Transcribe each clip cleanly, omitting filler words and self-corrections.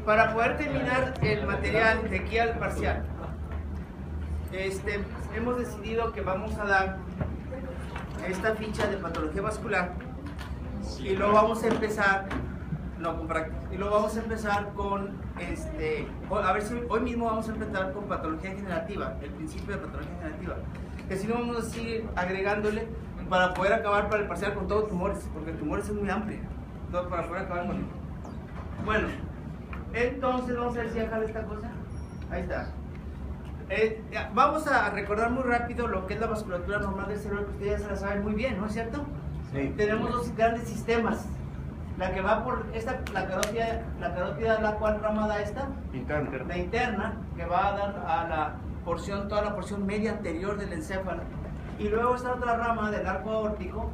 Para poder terminar el material de aquí al parcial, hemos decidido que vamos a dar esta ficha de patología vascular y lo vamos a empezar, con a ver si hoy mismo vamos a empezar con patología generativa, el principio de patología generativa, que si no vamos a seguir agregándole para poder acabar para el parcial con todos tumores, porque el tumor es muy amplio, todo para poder acabar con él. Bueno, entonces vamos a ver si acá esta cosa, ahí está. Vamos a recordar muy rápido lo que es la vasculatura normal del cerebro, que ustedes ya se la saben muy bien, ¿no es cierto? Sí. Tenemos dos grandes sistemas. La que va por la carótida, la cual rama da esta, interna. La interna, que va a dar a toda la porción media anterior del encéfalo. Y luego está otra rama del arco aórtico,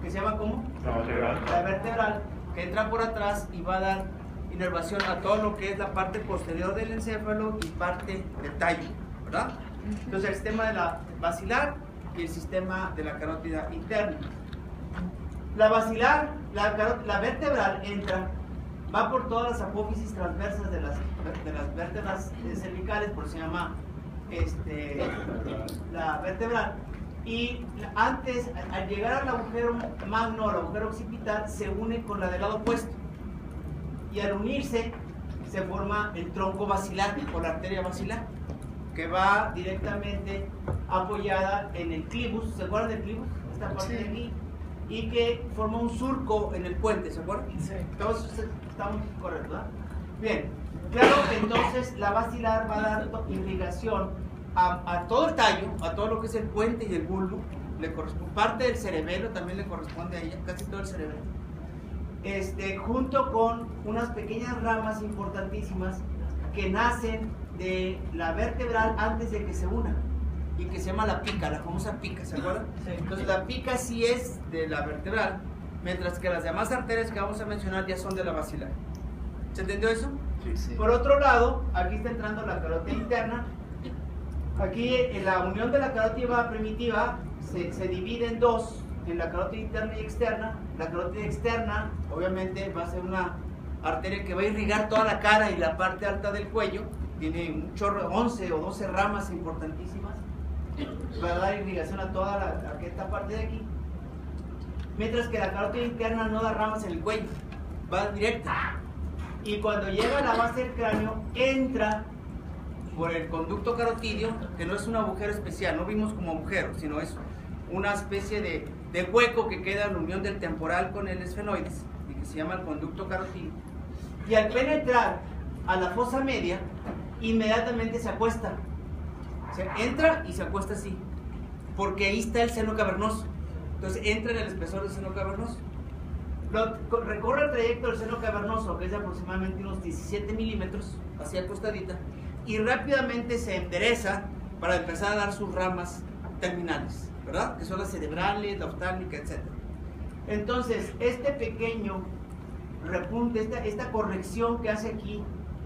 que se llama ¿cómo? La vertebral, que entra por atrás y va a dar inervación a todo lo que es la parte posterior del encéfalo y parte del tallo, ¿verdad? Entonces el sistema de la basilar y el sistema de la carótida interna. La basilar, la vertebral va por todas las apófisis transversas de las vértebras cervicales, por eso se llama la vertebral. Y antes, al llegar al agujero magno, al agujero occipital, se une con la del lado opuesto. Y al unirse, se forma el tronco basilar o la arteria basilar, que va directamente apoyada en el clivus. ¿Se acuerdan del clivus? Esta parte de aquí. Y que forma un surco en el puente, ¿se acuerdan? Sí. Estamos correctos, ¿verdad? Bien, claro que entonces la basilar va a dar irrigación a todo el tallo, a todo lo que es el puente y el bulbo. Le corresponde, parte del cerebelo también le corresponde a ella, casi todo el cerebelo. Junto con unas pequeñas ramas importantísimas que nacen de la vertebral antes de que se una, y que se llama la pica, la famosa pica, ¿se acuerdan? Sí. Entonces la pica sí es de la vertebral, mientras que las demás arterias que vamos a mencionar ya son de la basilar. ¿Se entendió eso? Sí, sí. Por otro lado, aquí está entrando la carótida interna. Aquí en la unión de la carótida primitiva se divide en dos, en la carótida interna y externa. La carótida externa obviamente va a ser una arteria que va a irrigar toda la cara y la parte alta del cuello. Tiene un chorro, 11 o 12 ramas importantísimas. Va a dar irrigación a toda esta parte de aquí, mientras que la carótida interna no da ramas en el cuello, va directa, y cuando llega a la base del cráneo entra por el conducto carotidio, que no es un agujero especial, no vimos como agujero, sino es una especie de hueco que queda en la unión del temporal con el esfenoides, y que se llama el conducto carotidio, y al penetrar a la fosa media inmediatamente se acuesta. O sea, entra y se acuesta así, porque ahí está el seno cavernoso. Entonces entra en el espesor del seno cavernoso. Recorre el trayecto del seno cavernoso, que es de aproximadamente unos 17 milímetros, hacia acostadita, y rápidamente se endereza para empezar a dar sus ramas terminales, ¿verdad? Que son las cerebrales, la oftálmica, etc. Entonces, este pequeño repunte, esta corrección que hace aquí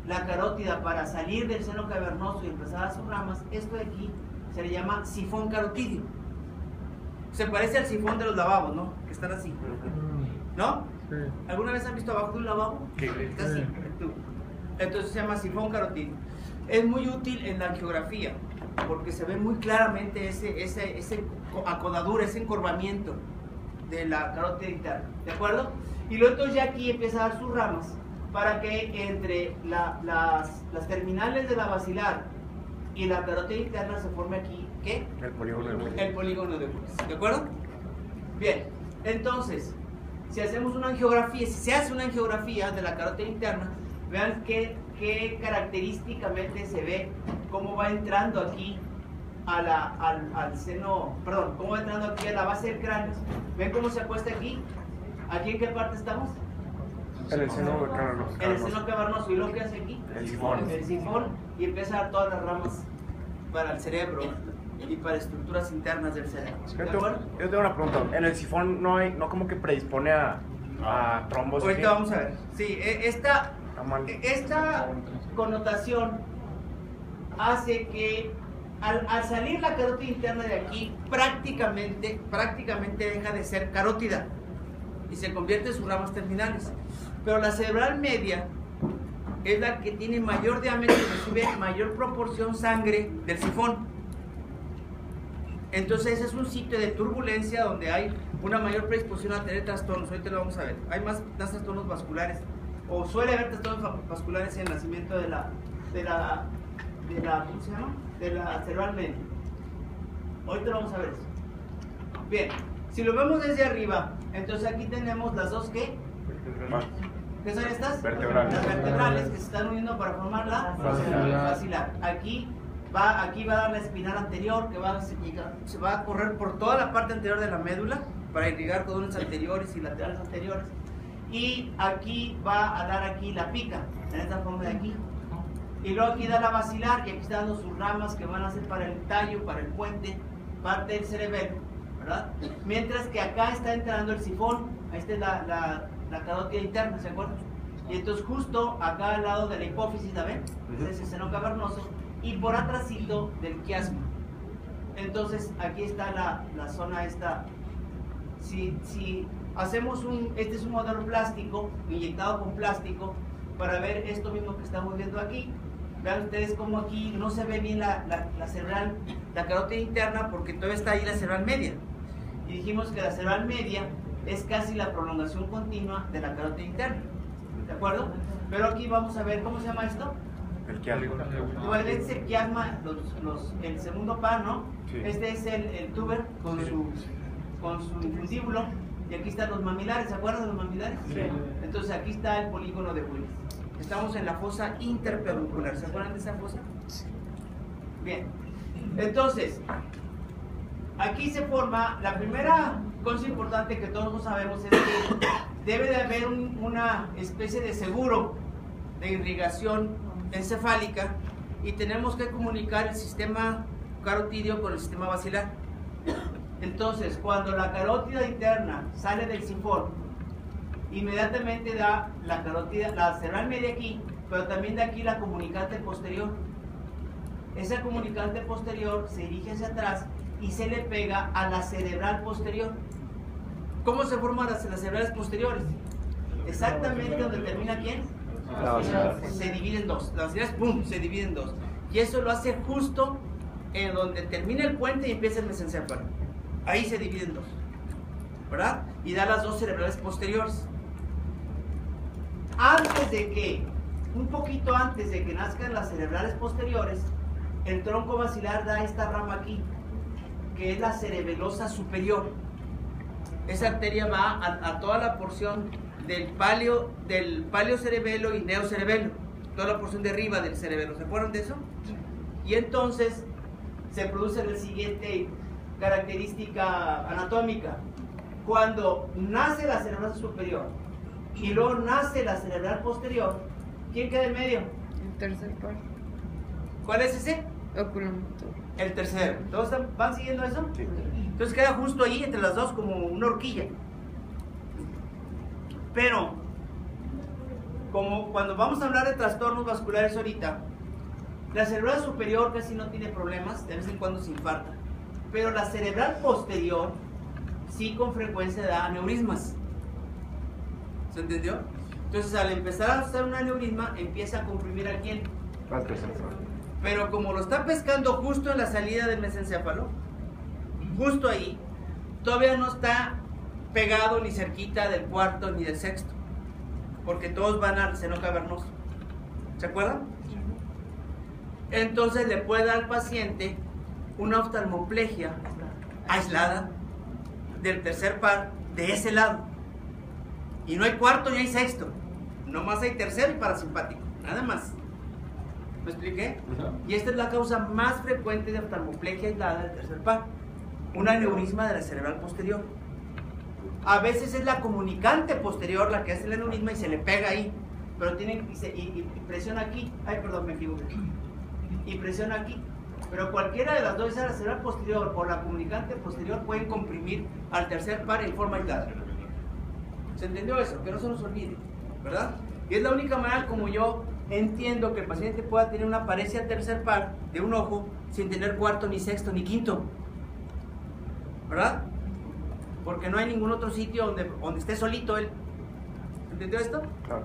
la carótida para salir del seno cavernoso y empezar a sus ramas, esto de aquí se le llama sifón carotidio. Se parece al sifón de los lavabos, ¿no? Que están así, ¿no? Sí. ¿Alguna vez han visto abajo de un lavabo? Sí. Está así, entonces se llama sifón carotidio. Es muy útil en la angiografía porque se ve muy claramente ese acodadura, ese encorvamiento de la carótida interna, ¿de acuerdo? Y luego entonces ya aquí empieza a dar sus ramas para que entre las terminales de la basilar y la carótida interna se forme aquí, ¿qué? El polígono de Willis. El polígono de Willis, ¿de acuerdo? Bien, entonces, si hacemos una angiografía, si se hace una angiografía de la carótida interna, vean qué característicamente se ve cómo va entrando aquí al seno, perdón, cómo va entrando aquí a la base del cráneo. ¿Ven cómo se acuesta aquí? ¿Aquí en qué parte estamos? En el seno cavernoso. En el seno cavernoso. ¿Y lo que hace aquí? El sifón. El sifón, y empieza a dar todas las ramas para el cerebro y para estructuras internas del cerebro. Yo tengo una pregunta. En el sifón no como que predispone a trombos. Ahorita vamos a ver. Sí, esta connotación hace que al salir la carótida interna de aquí, prácticamente deja de ser carótida y se convierte en sus ramas terminales. Pero la cerebral media es la que tiene mayor diámetro y recibe mayor proporción sangre del sifón. Entonces ese es un sitio de turbulencia donde hay una mayor predisposición a tener trastornos. Ahorita lo vamos a ver. Hay más trastornos vasculares, o suele haber trastornos vasculares en el nacimiento de la ¿cómo se llama? De la cerebral media. Ahorita lo vamos a ver eso. Bien, si lo vemos desde arriba, entonces aquí tenemos las dos ¿qué? ¿Qué son estas? Vertebrales. Las vertebrales que se están uniendo para formar la basilar. Aquí va a dar la espinal anterior que se va a correr por toda la parte anterior de la médula para irrigar cordones anteriores y laterales anteriores. Y aquí va a dar aquí la pica, en esta forma de aquí. Y luego aquí da la basilar y aquí están dando sus ramas que van a ser para el tallo, para el puente, parte del cerebelo, ¿verdad? Mientras que acá está entrando el sifón, ahí está la carótida interna, ¿se acuerdan? Y entonces justo acá al lado de la hipófisis, ¿la ven? Es el seno cavernoso y por atrásito del quiasma. Entonces aquí está la zona esta. Si hacemos este es un modelo plástico, inyectado con plástico, para ver esto mismo que estamos viendo aquí. Vean ustedes cómo aquí no se ve bien la cerebral, la carótida interna, porque todavía está ahí la cerebral media. Y dijimos que la cerebral media es casi la prolongación continua de la carótida interna. ¿De acuerdo? Pero aquí vamos a ver, ¿cómo se llama esto? El quiasma. Igual es el quiasma, el segundo par, ¿no? Sí. Este es el tuber con su infundíbulo. Y aquí están los mamilares, ¿se acuerdan de los mamilares? Sí. Entonces aquí está el polígono de Willis. Estamos en la fosa interpeduncular, ¿se acuerdan de esa fosa? Bien, entonces, aquí se forma, la primera cosa importante que todos sabemos es que debe de haber una especie de seguro de irrigación encefálica y tenemos que comunicar el sistema carotídeo con el sistema basilar. Entonces, cuando la carótida interna sale del sifón, inmediatamente da la carótida, la cerebral media aquí, pero también de aquí la comunicante posterior. Esa comunicante posterior se dirige hacia atrás y se le pega a la cerebral posterior. ¿Cómo se forman las cerebrales posteriores? Exactamente donde termina ¿quién? La basilar. Se divide en dos. La basilar, ¡pum!, se divide en dos. Y eso lo hace justo en donde termina el puente y empieza el mesencéfalo. Ahí se divide en dos, ¿verdad? Y da las dos cerebrales posteriores. Un poquito antes de que nazcan las cerebrales posteriores, el tronco basilar da esta rama aquí, que es la cerebelosa superior. Esa arteria va a toda la porción del paleocerebelo y neocerebelo, toda la porción de arriba del cerebelo. ¿Se acuerdan de eso? Y entonces se produce la siguiente característica anatómica. Cuando nace la cerebral superior y luego nace la cerebral posterior, ¿quién queda en medio? El tercer par. ¿Cuál es ese? Oculomotor. El tercero. ¿Todos van siguiendo eso? Sí. Entonces queda justo ahí entre las dos como una horquilla. Pero, como cuando vamos a hablar de trastornos vasculares ahorita, la cerebral superior casi no tiene problemas, de vez en cuando se infarta. Pero la cerebral posterior sí con frecuencia da aneurismas. ¿Se entendió? Entonces al empezar a hacer un aneurisma empieza a comprimir a quién. Pero como lo está pescando justo en la salida del mesencéfalo, justo ahí, todavía no está pegado ni cerquita del cuarto ni del sexto, porque todos van al seno cavernoso. ¿Se acuerdan? Entonces le puede dar al paciente una oftalmoplegia aislada del tercer par de ese lado. Y no hay cuarto ni hay sexto, nomás hay tercero y parasimpático, nada más. ¿Me expliqué? Y esta es la causa más frecuente de oftalmoplegia aislada del tercer par, un aneurisma de la cerebral posterior. A veces es la comunicante posterior la que hace el aneurisma y se le pega ahí, pero tiene y presiona aquí. Ay, perdón, me equivoqué. Y presiona aquí. Pero cualquiera de las dos, sea la cerebral posterior o la comunicante posterior, pueden comprimir al tercer par en forma aislada. ¿Se entendió eso? Que no se nos olvide, ¿verdad? Y es la única manera como yo entiendo que el paciente pueda tener una paresia tercer par de un ojo sin tener cuarto, ni sexto, ni quinto, ¿verdad? Porque no hay ningún otro sitio donde esté solito él. ¿Se entendió esto? Claro.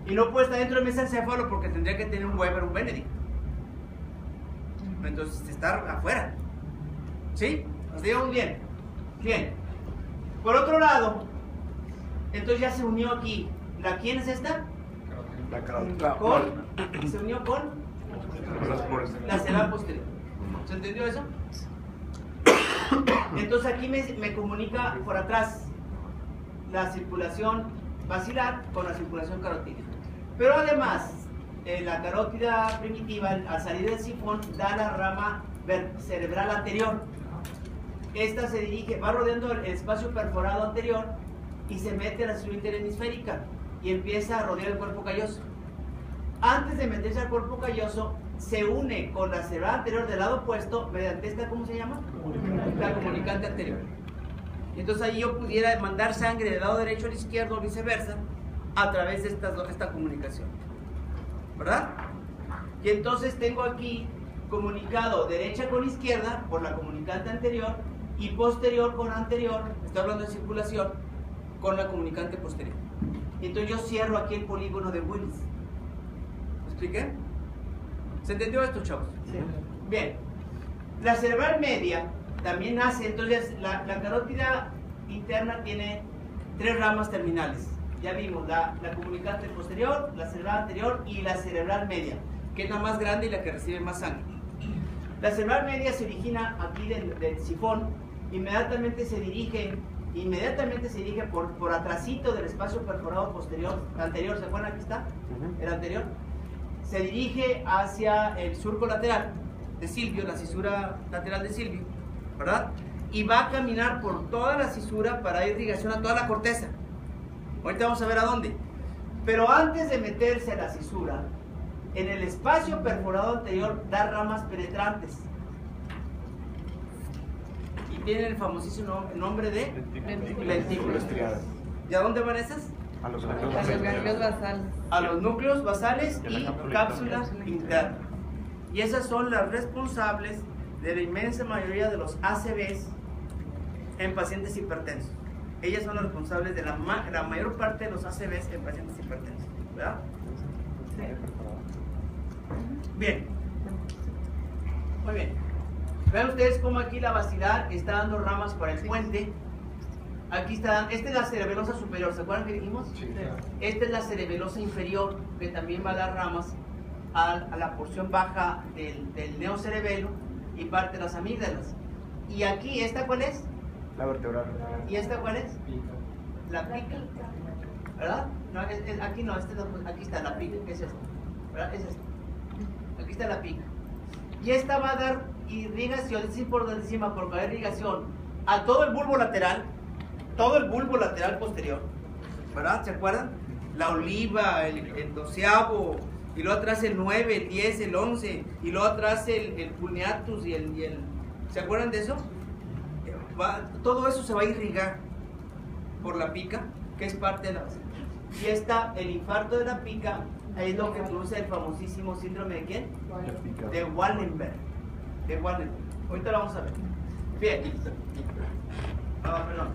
Y no puede estar dentro del mesencéfalo porque tendría que tener un Weber o un Benedict. Entonces está afuera. ¿Sí? Nos digamos bien. Bien. Por otro lado, entonces ya se unió aquí. ¿Quién es esta? La carótida. Se unió con la cerebral posterior. ¿Se entendió eso? Entonces aquí me comunica por atrás la circulación basilar con la circulación carotídea. Pero además, la carótida primitiva, al salir del sifón, da la rama cerebral anterior. Esta se dirige, va rodeando el espacio perforado anterior y se mete a la célula interhemisférica y empieza a rodear el cuerpo calloso. Antes de meterse al cuerpo calloso, se une con la cerebral anterior del lado opuesto mediante esta, ¿cómo se llama? La comunicante anterior. Entonces ahí yo pudiera mandar sangre del lado derecho al izquierdo o viceversa a través de esta comunicación, ¿verdad? Y entonces tengo aquí comunicado derecha con izquierda por la comunicante anterior y posterior con anterior, estoy hablando de circulación, con la comunicante posterior. Y entonces yo cierro aquí el polígono de Willis. ¿Me expliqué? ¿Se entendió esto, chavos? Sí. Bien. La cerebral media también nace, entonces la carótida interna tiene 3 ramas terminales. Ya vimos la comunicante posterior, la cerebral anterior y la cerebral media, que es la más grande y la que recibe más sangre. La cerebral media se origina aquí del sifón, inmediatamente se dirige por atrasito del espacio perforado posterior, anterior, ¿se acuerdan? Aquí está, el anterior. Se dirige hacia el surco lateral de Silvio, la cisura lateral de Silvio, ¿verdad? Y va a caminar por toda la cisura para irrigación a toda la corteza. Ahorita vamos a ver a dónde. Pero antes de meterse a la cisura, en el espacio perforado anterior da ramas penetrantes. Y tienen el famosísimo nombre de lentículos. ¿Y a dónde van esas? A los ganglios basales. A los núcleos basales y cápsulas internas. Y esas son las responsables de la inmensa mayoría de los ACVs en pacientes hipertensos. Ellas son las responsables de la mayor parte de los ACVs en pacientes hipertensos, ¿verdad? Sí. Bien. Muy bien. Vean ustedes cómo aquí la basilar está dando ramas para el puente. Aquí está, esta es la cerebelosa superior, ¿se acuerdan que dijimos? Sí. Esta es la cerebelosa inferior, que también va a dar ramas a la porción baja del neocerebelo y parte de las amígdalas. Y aquí, ¿esta cuál es? La vertebral. ¿Y esta cuál es? La pica. ¿Verdad? No, aquí no, aquí está la pica, que es esta. ¿Verdad? Es esta. Aquí está la pica. Y esta va a dar irrigación, es importantísima porque va a dar irrigación a todo el bulbo lateral posterior, ¿verdad? ¿Se acuerdan? La oliva, el 12avo, y luego atrás el 9, el 10, el 11, y luego atrás el cuneatus y el ¿se acuerdan de eso? Todo eso se va a irrigar por la pica, que es parte de la base. Y el infarto de la pica es lo que produce el famosísimo síndrome de ¿quién? De Wallenberg. Ahorita lo vamos a ver. Bien. Perdón.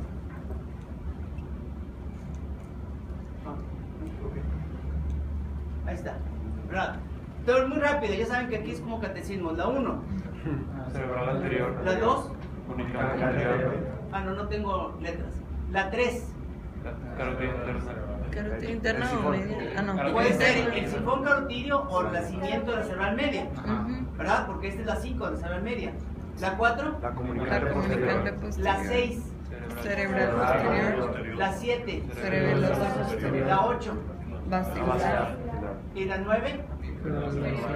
Ahí está. ¿Verdad? Pero muy rápido, ya saben que aquí es como catecismo. La 1. Cerebral anterior. La 2. Comunicante anterior. No tengo letras. La 3. Carótida interna o media. No. Puede ser el sifón carotídeo o el nacimiento de la cerebral media. ¿Verdad? Porque esta es la 5 de la cerebral media. La 4. La comunicante posterior. La 6. Cerebral posterior. La 7. Cerebelosa posterior. La 8. Basilar. ¿Y la 9?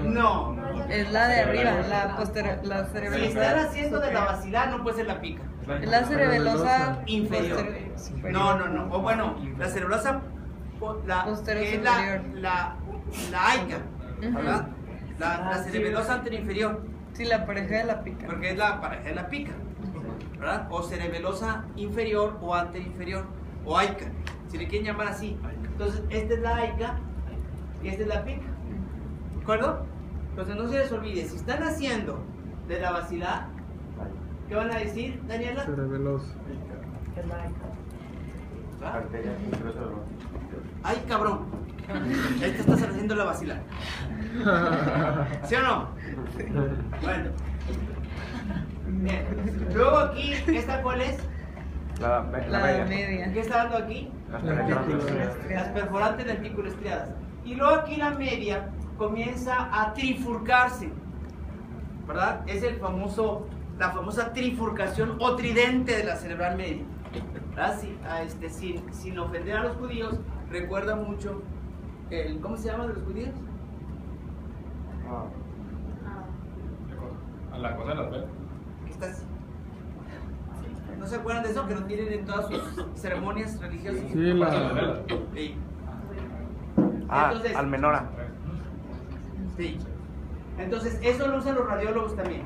No. Es la de arriba, la Si cerebelosa. están haciendo de la basilar, no puede ser la pica. Es la cerebelosa Inferior. superior. No. O bueno, la cerebelosa Posterior es superior. la aica, ¿verdad? La cerebelosa anterior-inferior. Sí, la pareja de la pica. Porque es la pareja de la pica, ¿verdad? O cerebelosa inferior o anterior-inferior, o aica, si le quieren llamar así. Entonces, esta es la aica y esta es la pica. ¿De acuerdo? Entonces, no se les olvide, si están haciendo de la basilar, ¿qué van a decir, Daniela? Cerebelosa. ¡Ay, cabrón! Este está haciendo la vacila. ¿Sí o no? Bueno. Bien. Luego aquí, ¿esta cuál es? La media. ¿Qué está dando aquí? Las perforantes lentículo estriadas. Y luego aquí la media comienza a trifurcarse, ¿verdad? Es la famosa trifurcación o tridente de la cerebral media. ¿Verdad? Sin ofender a los judíos, recuerda mucho ¿cómo se llama de los judíos? La cosa de las velas. ¿No se acuerdan de eso? Que lo tienen en todas sus ceremonias religiosas. Sí, la... Sí. Entonces, almenora. Sí. Entonces, eso lo usan los radiólogos también,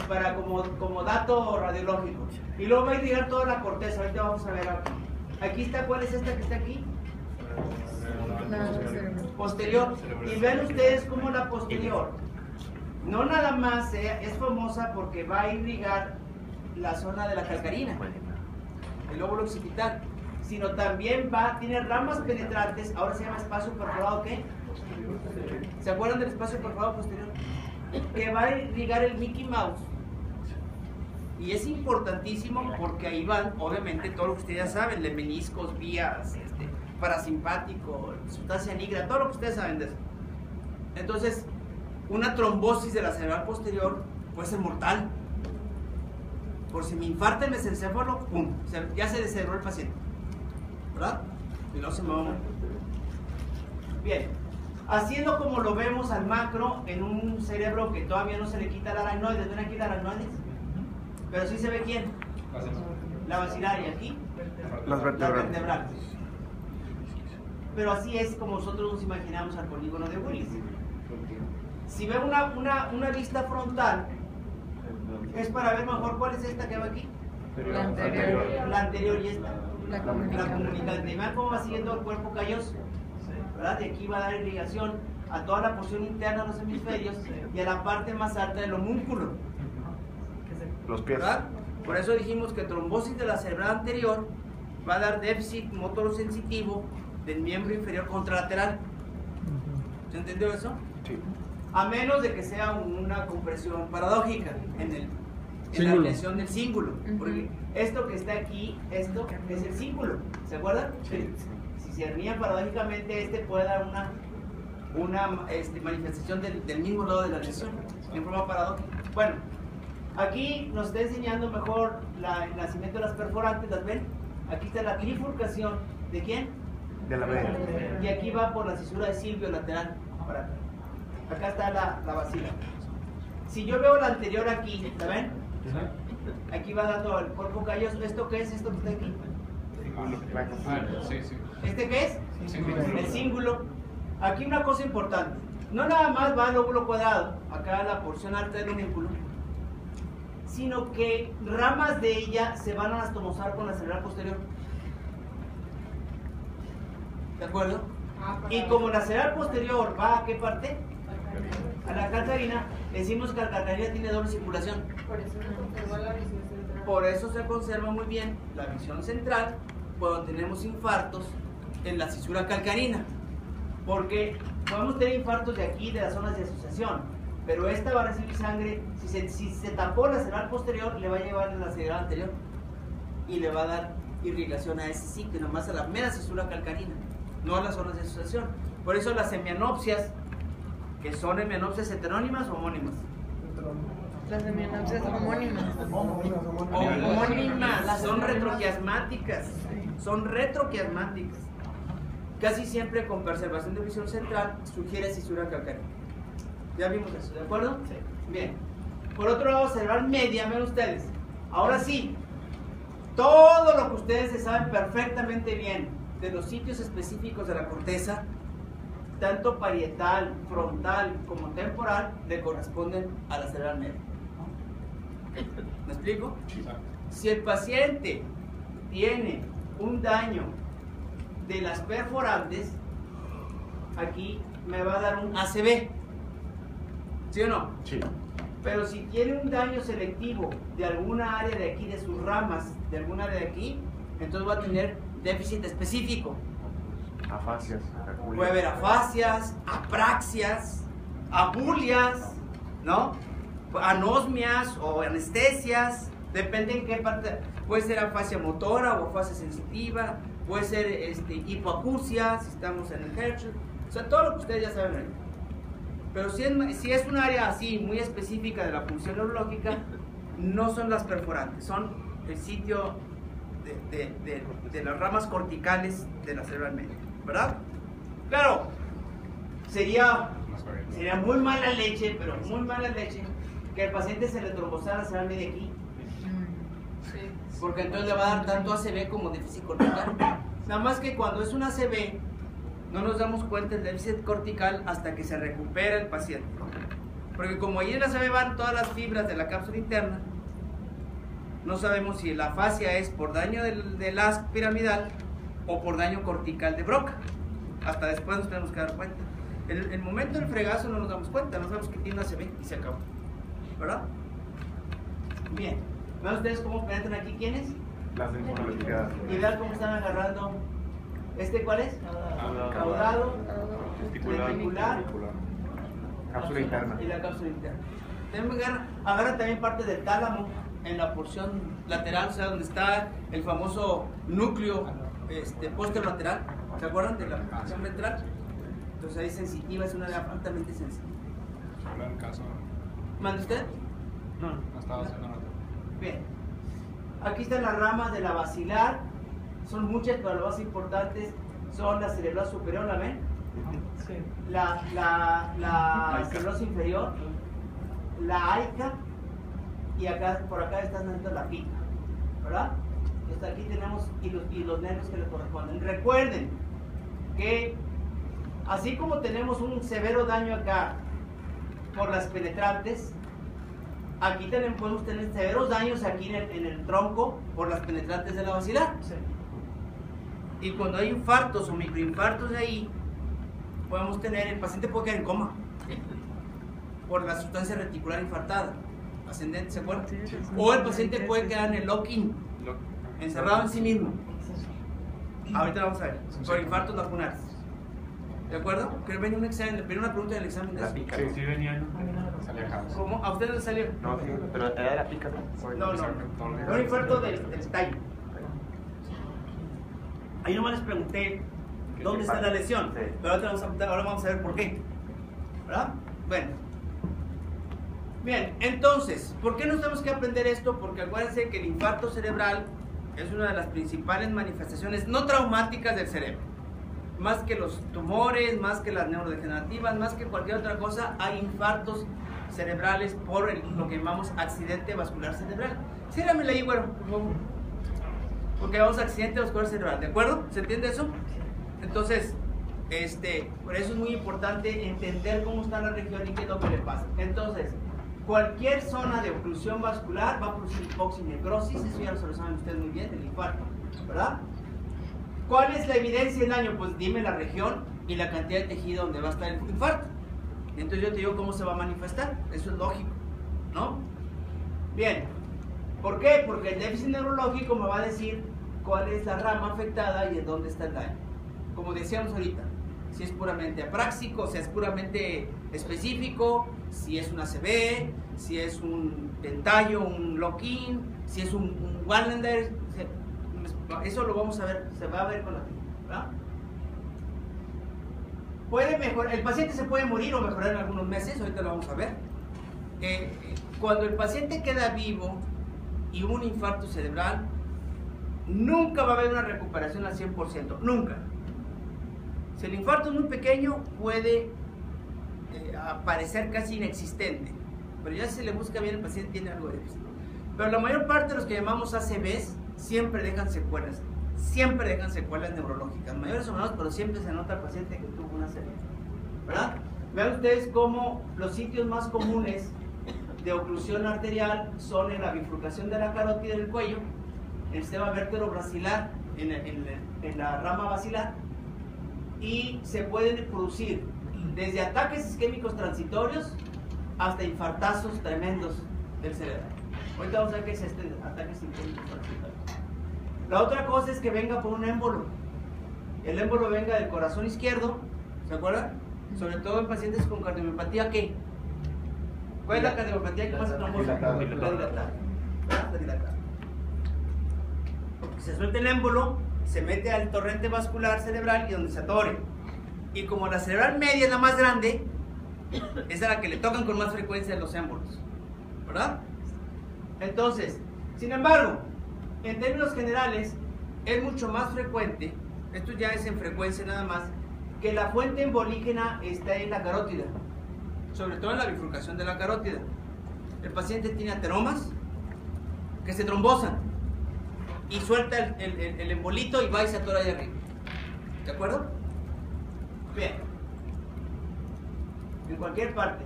para como dato radiológico. Y luego va a irrigar toda la corteza. Ahorita vamos a ver aquí. Aquí está, ¿cuál es esta que está aquí? Posterior. Y ven ustedes cómo la posterior no nada más es famosa porque va a irrigar la zona de la calcarina, el lóbulo occipital, sino también tiene ramas penetrantes. Ahora se llama espacio perforado, ¿qué? ¿Se acuerdan del espacio perforado posterior? Que va a irrigar el Mickey Mouse. Y es importantísimo porque ahí van, obviamente, todo lo que ustedes ya saben, meniscos, vías, parasimpático, sustancia negra, todo lo que ustedes saben de eso. Entonces, una trombosis de la cerebral posterior puede ser mortal. Por si me infarta el mesencéfalo, ¡pum! Ya se descerebró el paciente, ¿verdad? Y no se me va a morir. Bien, haciendo como lo vemos al macro en un cerebro que todavía no se le quita el aracnoides. ¿Ven aquí el aracnoides? Pero sí se ve quién. La basilar, y aquí las vertebrales. Pero así es como nosotros nos imaginamos al polígono de Willis. Si ve una vista frontal, es para ver mejor cuál es esta que va aquí. La anterior. La anterior y esta. La comunicante. Y vean cómo va siguiendo el cuerpo calloso, ¿verdad? Y aquí va a dar irrigación a toda la porción interna de los hemisferios y a la parte más alta del homúnculo. Los pies. ¿Verdad? Por eso dijimos que trombosis de la cerebral anterior va a dar déficit motor sensitivo del miembro inferior contralateral. ¿Se entendió eso? Sí. A menos de que sea una compresión paradójica en la lesión del cíngulo. Porque esto que está aquí, esto es el cíngulo. ¿Se acuerdan? Sí. Si se hernia paradójicamente, puede dar una manifestación del mismo lado de la lesión, en forma paradójica. Bueno, aquí nos está enseñando mejor el nacimiento de las perforantes. ¿Las ven? Aquí está la trifurcación. ¿De quién? De la media. Y aquí va por la cisura de Silvio lateral. Para acá. Acá está la bacila. Si yo veo la anterior aquí, ¿la ven? Aquí va dando el cuerpo calloso. ¿Esto qué es? ¿Esto que está aquí? Sí. ¿Este qué es? El cíngulo. Aquí una cosa importante. No nada más va el lóbulo cuadrado, acá la porción alta del homúnculo, sino que ramas de ella se van a anastomosar con la cerebral posterior. ¿De acuerdo? Y como la cerebral posterior va a qué parte? A la calcarina, decimos que la calcarina tiene doble circulación. Por eso se conserva muy bien la visión central cuando tenemos infartos en la cisura calcarina. Porque podemos tener infartos de aquí, de las zonas de asociación, pero esta va a recibir sangre. Si se tapó la cerebral posterior, le va a llevar a la cerebral anterior y le va a dar irrigación a ese sitio, nomás a la mera cisura calcarina, no a las zonas de asociación. Por eso las hemianopsias, que son hemianopsias heterónimas o homónimas. Las hemianopsias homónimas. Homónimas, son retroquiasmáticas. Son retroquiasmáticas. Casi siempre con preservación de visión central sugiere cisura calcánea. Ya vimos eso, ¿de acuerdo? Sí. Bien. Por otro lado, cerebral media, ven ustedes. Ahora sí, todo lo que ustedes se saben perfectamente bien de los sitios específicos de la corteza, tanto parietal, frontal como temporal, le corresponden a la cerebral media. ¿Me explico? Si el paciente tiene un daño de las perforantes, aquí me va a dar un ACV, ¿sí o no? Sí. Pero si tiene un daño selectivo de alguna área de aquí, de sus ramas, de alguna área de aquí, entonces va a tener déficit específico. Afasias. Puede haber afasias, apraxias, abulias, ¿no? Anosmias o anestesias, depende en qué parte. Puede ser afasia motora o afasia sensitiva, puede ser hipoacusia, si estamos en el Herschel, o sea, todo lo que ustedes ya saben ahí. Pero si es un área así, muy específica de la función neurológica, no son las perforantes, son el sitio de las ramas corticales de la cerebral media, ¿verdad? Claro, sería muy mala leche, pero muy mala leche, que el paciente se le trombosara la cerebral media aquí, porque entonces le va a dar tanto ACV como déficit cortical. Nada más que cuando es un ACV, no nos damos cuenta del déficit cortical hasta que se recupera el paciente. Porque como ahí en la ACV van todas las fibras de la cápsula interna, no sabemos si la afasia es por daño del haz piramidal o por daño cortical de Broca. Hasta después nos tenemos que dar cuenta. En el momento del fregazo no nos damos cuenta, no sabemos que tiene una ACV y se acabó, ¿verdad? Bien, ¿ven ustedes cómo penetran aquí quiénes? Las neurológicas. Y vean cómo están agarrando. ¿Cuál es? Caudado, testicular, cápsula interna. Y la cápsula interna. Agarran también parte del tálamo en la porción lateral, o sea, donde está el famoso núcleo posterolateral. ¿Se acuerdan de la porción ventral? Entonces ahí sensitiva, es una área altamente sensitiva. Solo en caso. ¿Mande usted? No estaba haciendo nada. Bien. Aquí están las ramas de la basilar. Son muchas, pero las más importantes son la cerebral superior, ¿la ven? Sí. La cerebrosa inferior, la aica, y acá, por acá está dando la pica, ¿verdad? Entonces aquí tenemos y los nervios que le corresponden. Recuerden que así como tenemos un severo daño acá por las penetrantes, aquí podemos tener severos daños aquí en el tronco por las penetrantes de la basilar. Sí. Y cuando hay infartos o microinfartos de ahí, podemos tener, el paciente puede quedar en coma por la sustancia reticular infartada, ascendente, ¿se acuerdan? Sí. O el paciente puede quedar en el lock-in, encerrado en sí mismo. Ahorita vamos a ver, por infartos lacunares. ¿De acuerdo? Creo que venía un examen, venía una pregunta del examen de La eso. pica. Sí, sí venía. Salía acá. ¿Cómo? ¿A ustedes les salió? No, sí, pero era de la pica, ¿no? No, un infarto del tallo. Ahí nomás les pregunté dónde está la lesión, Sí. pero ahora vamos a ver por qué, ¿verdad? Bueno, bien, entonces, ¿por qué nos tenemos que aprender esto? Porque acuérdense que el infarto cerebral es una de las principales manifestaciones no traumáticas del cerebro. Más que los tumores, más que las neurodegenerativas, más que cualquier otra cosa, hay infartos cerebrales por lo que llamamos accidente vascular cerebral. Síganmela ahí, güero, por favor. Porque vamos a accidente vascular cerebral, ¿de acuerdo? ¿Se entiende eso? Entonces, por eso es muy importante entender cómo está la región y qué es lo que le pasa. Entonces, cualquier zona de oclusión vascular va a producir hipoxia y necrosis, eso ya lo saben ustedes muy bien, el infarto, ¿verdad? ¿Cuál es la evidencia del daño? Pues dime la región y la cantidad de tejido donde va a estar el infarto. Entonces yo te digo cómo se va a manifestar, eso es lógico, ¿no? Bien, ¿por qué? Porque el déficit neurológico me va a decir cuál es la rama afectada y en dónde está el daño. Como decíamos ahorita, si es puramente apráxico, si es puramente específico, si es un ACV, si es un ventallo, un lock-in, si es un Wallander, eso lo vamos a ver, se va a ver con la técnica, ¿verdad? Puede mejorar, el paciente se puede morir o mejorar en algunos meses, ahorita lo vamos a ver. Cuando el paciente queda vivo y hubo un infarto cerebral, nunca va a haber una recuperación al 100%, nunca. Si el infarto es muy pequeño, puede parecer casi inexistente, pero ya si se le busca bien, el paciente tiene algo de déficit. Pero la mayor parte de los que llamamos ACVs siempre dejan secuelas neurológicas, mayores o menores, pero siempre se nota al paciente que tuvo una ACV, ¿verdad? Vean ustedes cómo los sitios más comunes de oclusión arterial son en la bifurcación de la carótida del cuello, en el sistema vértebro-basilar, en la rama basilar, y se pueden producir desde ataques isquémicos transitorios hasta infartazos tremendos del cerebro. Ahorita vamos a ver qué es ataque isquémico transitorio. La otra cosa es que venga por un émbolo. el émbolo venga del corazón izquierdo, ¿se acuerdan? Sobre todo en pacientes con cardiomiopatía, ¿qué? ¿Cuál es la cardiomiopatía que pasa trombosis? Dilatada. Se suelta el émbolo, se mete al torrente vascular cerebral y donde se atore. Y como la cerebral media es la más grande, es a la que le tocan con más frecuencia los émbolos, ¿verdad? Entonces, sin embargo, en términos generales, es mucho más frecuente, esto ya es en frecuencia nada más, que la fuente embolígena está en la carótida, sobre todo en la bifurcación de la carótida. El paciente tiene ateromas que se trombosan y suelta el embolito y va y se atora ahí arriba. ¿De acuerdo? Bien. En cualquier parte.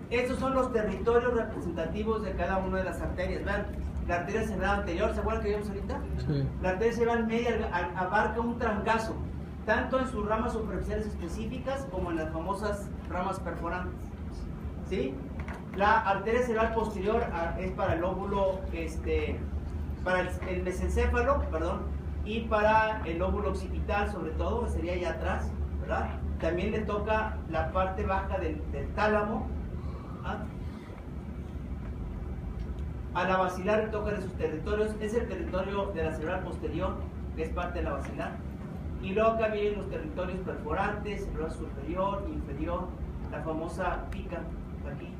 Estos son los territorios representativos de cada una de las arterias. Vean, la arteria cerebral anterior, ¿se acuerdan que vimos ahorita? Sí. La arteria cerebral media abarca un trancazo, tanto en sus ramas superficiales específicas como en las famosas ramas perforantes. ¿Sí? La arteria cerebral posterior es para el lóbulo, para el mesencéfalo, perdón, y para el lóbulo occipital, sobre todo, que sería allá atrás, ¿verdad? También le toca la parte baja del tálamo. ¿Ah? A la basilar le tocan esos territorios, es el territorio de la cerebral posterior, que es parte de la basilar. Y luego acá vienen los territorios perforantes, cerebral superior, inferior, la famosa pica, aquí.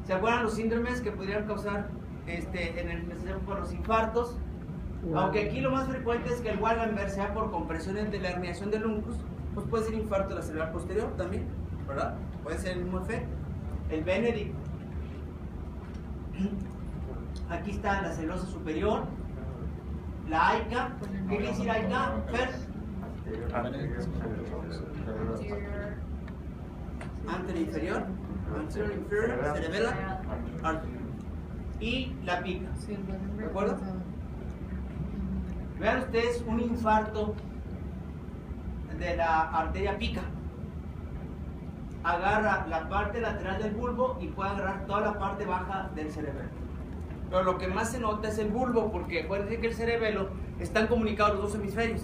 ¿Se acuerdan los síndromes que pudieran causar en el mesencéfalo por los infartos? Aunque aquí lo más frecuente es que el Wallenberg sea por compresiones de la herniación del uncus, pues puede ser infarto de la cerebral posterior también, ¿verdad? Puede ser el mismo efecto. El Benedict. Aquí está la celosa superior, la AICA. ¿Qué quiere decir AICA? Anterior inferior, anterior inferior, cerebela, y la pica. ¿De acuerdo? Vean ustedes un infarto de la arteria pica. Agarra la parte lateral del bulbo y puede agarrar toda la parte baja del cerebelo. Pero lo que más se nota es el bulbo, porque acuérdense que el cerebelo están comunicados los dos hemisferios.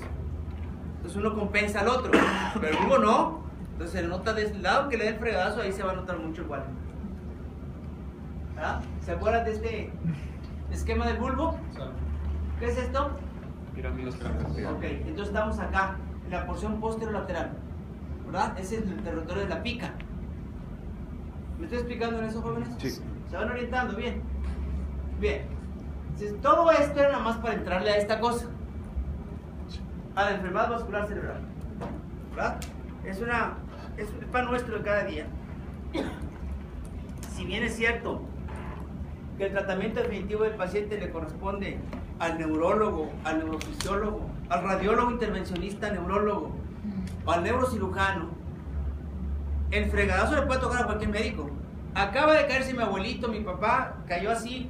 Entonces uno compensa al otro, pero el bulbo no. Entonces se nota de ese lado que le dé el fregadazo, ahí se va a notar mucho igual. ¿Ah? ¿Se acuerdan de este esquema del bulbo? ¿Qué es esto? Ok, entonces estamos acá, en la porción posterolateral, ¿verdad? Ese es el territorio de la pica. ¿Me estoy explicando en eso, jóvenes? Sí. ¿Se van orientando? Bien. Bien. Entonces, todo esto era nada más para entrarle a esta cosa, a la enfermedad vascular cerebral, ¿verdad? Es el pan nuestro de cada día. Si bien es cierto que el tratamiento definitivo del paciente le corresponde al neurólogo, al neurofisiólogo, al radiólogo intervencionista neurólogo o al neurocirujano, el fregadazo le puede tocar a cualquier médico. Acaba de caerse mi abuelito, mi papá cayó así,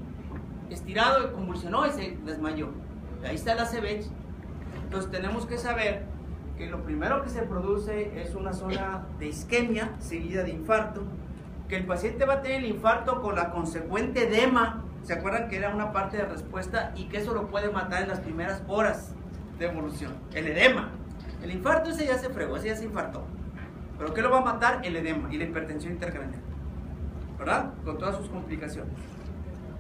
estirado, y convulsionó y se desmayó. Ahí está la ACVH. Entonces tenemos que saber que lo primero que se produce es una zona de isquemia seguida de infarto, que el paciente va a tener el infarto con la consecuente edema. ¿Se acuerdan que era una parte de respuesta y que eso lo puede matar en las primeras horas de evolución? El edema. El infarto ese ya se fregó, ese ya se infartó. ¿Pero qué lo va a matar? El edema y la hipertensión intracraneal, ¿verdad? Con todas sus complicaciones.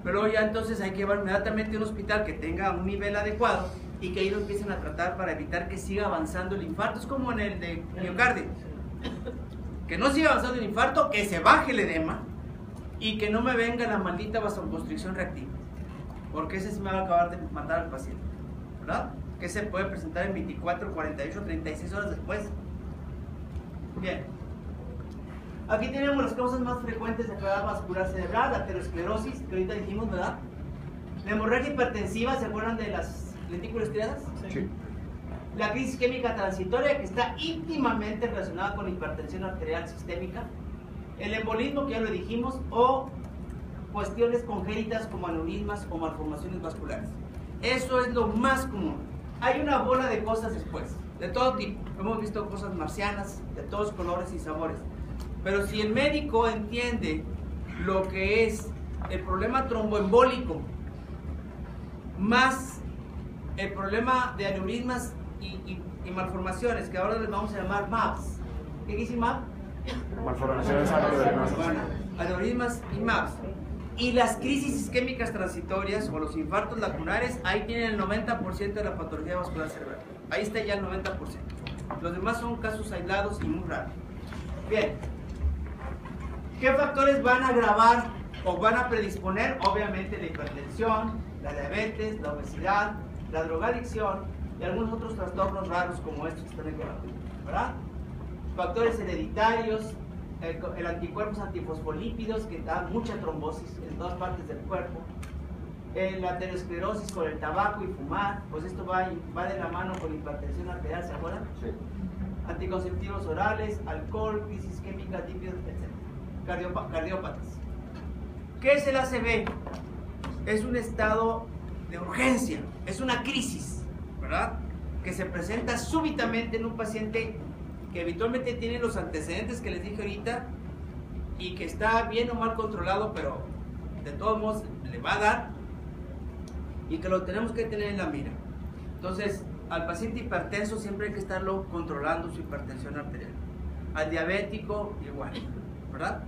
Pero ya entonces hay que llevar inmediatamente a un hospital que tenga un nivel adecuado y que ahí lo empiecen a tratar para evitar que siga avanzando el infarto. Es como en el de miocardio. Que no siga avanzando el infarto, que se baje el edema y que no me venga la maldita vasoconstricción reactiva, porque ese sí me va a acabar de matar al paciente, ¿verdad? Que se puede presentar en 24, 48, 36 horas después. Bien. Aquí tenemos las causas más frecuentes de enfermedad vascular cerebral: la aterosclerosis, que ahorita dijimos, ¿verdad? La hemorragia hipertensiva, ¿se acuerdan de las lentículas estriadas? Sí. La crisis isquémica transitoria, que está íntimamente relacionada con la hipertensión arterial sistémica. El embolismo, que ya lo dijimos, o cuestiones congénitas como aneurismas o malformaciones vasculares. Eso es lo más común. Hay una bola de cosas después, de todo tipo. Hemos visto cosas marcianas, de todos colores y sabores. Pero si el médico entiende lo que es el problema tromboembólico, más el problema de aneurismas y malformaciones, que ahora les vamos a llamar MAPS. ¿Qué dice MAP? Malformaciones aneurismas. Bueno, aneurismas y MAPS. Y las crisis isquémicas transitorias o los infartos lacunares, ahí tienen el 90% de la patología vascular cerebral. Ahí está ya el 90%. Los demás son casos aislados y muy raros. Bien. ¿Qué factores van a agravar o van a predisponer? Obviamente la hipertensión, la diabetes, la obesidad, la drogadicción y algunos otros trastornos raros como estos que están aquí abajo, ¿verdad? Factores hereditarios, el anticuerpos antifosfolípidos que dan mucha trombosis en todas partes del cuerpo, la aterosclerosis con el tabaco y fumar, pues esto va de la mano con hipertensión arterial, ¿se acuerdan? Sí. Anticonceptivos orales, alcohol, crisis isquémica, lípidos, etc. Cardiópatas. ¿Qué es el ACV? Es un estado de urgencia, es una crisis, ¿verdad? Que se presenta súbitamente en un paciente que habitualmente tiene los antecedentes que les dije ahorita y que está bien o mal controlado, pero de todos modos le va a dar y que lo tenemos que tener en la mira. Entonces, al paciente hipertenso siempre hay que estarlo controlando su hipertensión arterial. Al diabético igual, ¿verdad?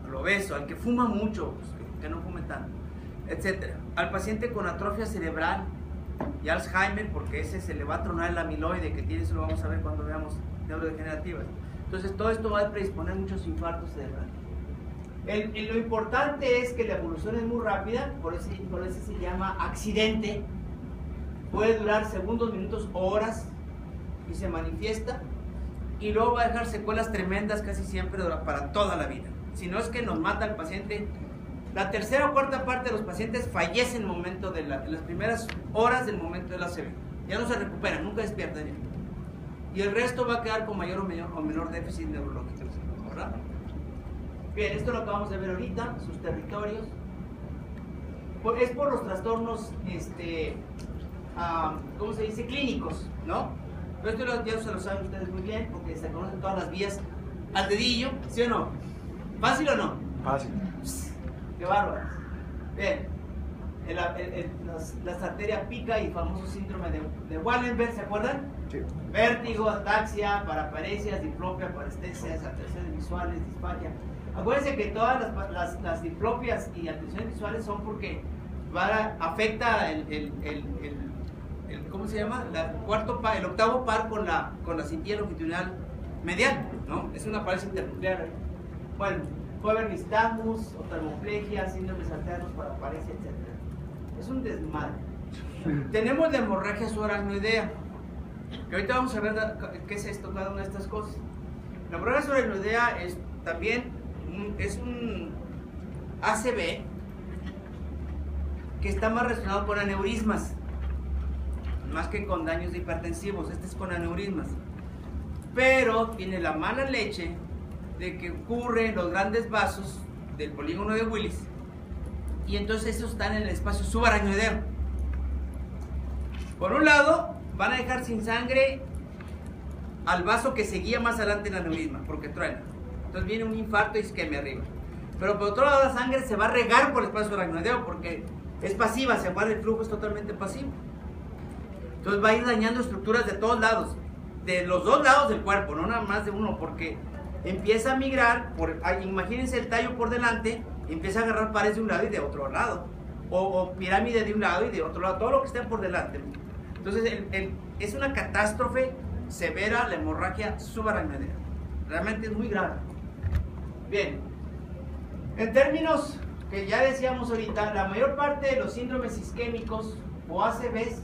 Al obeso, al que fuma mucho, pues que no fume tanto, etcétera. Al paciente con atrofia cerebral y Alzheimer, porque ese se le va a tronar el amiloide que tiene, eso lo vamos a ver cuando veamos neurodegenerativas. Entonces todo esto va a predisponer muchos infartos cerebrales. Lo importante es que la evolución es muy rápida, por eso se llama accidente. Puede durar segundos, minutos o horas y se manifiesta y luego va a dejar secuelas tremendas casi siempre para toda la vida. Si no es que nos mata al paciente, la tercera o cuarta parte de los pacientes fallecen en el momento en las primeras horas del momento de la ACV. Ya no se recuperan, nunca despiertan ya. Y el resto va a quedar con mayor o menor déficit neurológico, ¿verdad? Bien, esto es lo que vamos a ver ahorita, sus territorios. Es por los trastornos, ¿cómo se dice? Clínicos, ¿no? Pero esto ya se lo saben ustedes muy bien, porque se conocen todas las vías al dedillo, ¿sí o no? ¿Fácil o no? Fácil. ¡Qué bárbaro! Bien, la arteria pica y famoso síndrome de Wallenberg, ¿se acuerdan? Sí. Vértigo, ataxia, paraparesias, diplopia, parestesias, alteraciones visuales, disfagia. Acuérdense que todas las diplopias y alteraciones visuales son porque afecta ¿cómo se llama? El octavo par con la cintilla longitudinal medial, ¿no? Es una paresia internuclear. Bueno, puede haber nistagmus, oftalmoplegia, síndromes alternos, paraparesia, etc. Es un desmadre. Tenemos la hemorragia subaracnoidea, que ahorita vamos a ver qué es esto, cada una de estas cosas. La hemorragia subaracnoidea es también un ACV que está más relacionado con aneurismas, más que con daños hipertensivos. Este es con aneurismas, pero tiene la mala leche de que ocurre en los grandes vasos del polígono de Willis y entonces esos están en el espacio subaracnoideo. Por un lado van a dejar sin sangre al vaso que seguía más adelante en la aneurisma porque truena, entonces viene un infarto y isquemia arriba, pero por otro lado la sangre se va a regar por el espacio subaracnoideo porque es pasiva, se guarda, el flujo es totalmente pasivo, entonces va a ir dañando estructuras de todos lados, de los dos lados del cuerpo, no nada más de uno, porque empieza a migrar, imagínense el tallo por delante, empieza a agarrar paredes de un lado y de otro lado, o pirámide de un lado y de otro lado, todo lo que esté por delante. Entonces es una catástrofe severa la hemorragia subaracnoidea, realmente es muy grave. Bien, en términos que ya decíamos ahorita, la mayor parte de los síndromes isquémicos o ACVs,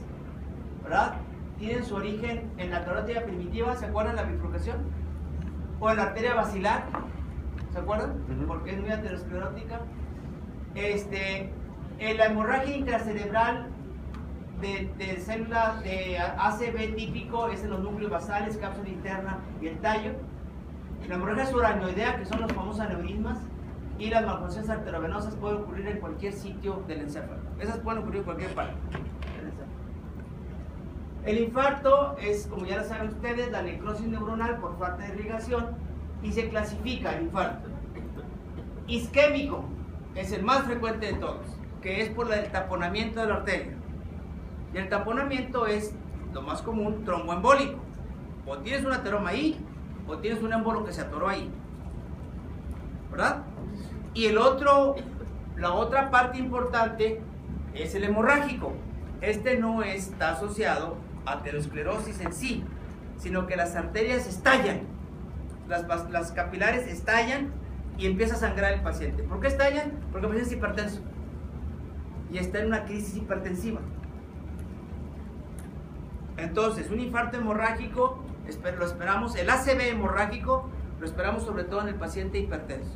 ¿verdad?, tienen su origen en la carótida primitiva, ¿se acuerdan la bifurcación? O en la arteria basilar, ¿se acuerdan? Porque es muy aterosclerótica. En la hemorragia intracerebral de células de ACV típico es en los núcleos basales, cápsula interna y el tallo. La hemorragia subaracnoidea, que son los famosos aneurismas, y las malformaciones arteriovenosas pueden ocurrir en cualquier sitio del encéfalo. Esas pueden ocurrir en cualquier parte del encéfalo. El infarto es, como ya lo saben ustedes, la necrosis neuronal por falta de irrigación y se clasifica el infarto. Isquémico es el más frecuente de todos, que es por el taponamiento de la arteria. Y el taponamiento es lo más común, tromboembólico. O tienes un ateroma ahí, o tienes un émbolo que se atoró ahí, ¿verdad? Y la otra parte importante es el hemorrágico. Este no está asociado a aterosclerosis en sí, sino que las arterias estallan, las capilares estallan y empieza a sangrar el paciente. ¿Por qué estallan? Porque el paciente es hipertenso y está en una crisis hipertensiva. Entonces, un infarto hemorrágico lo esperamos, el ACV hemorrágico lo esperamos sobre todo en el paciente hipertenso.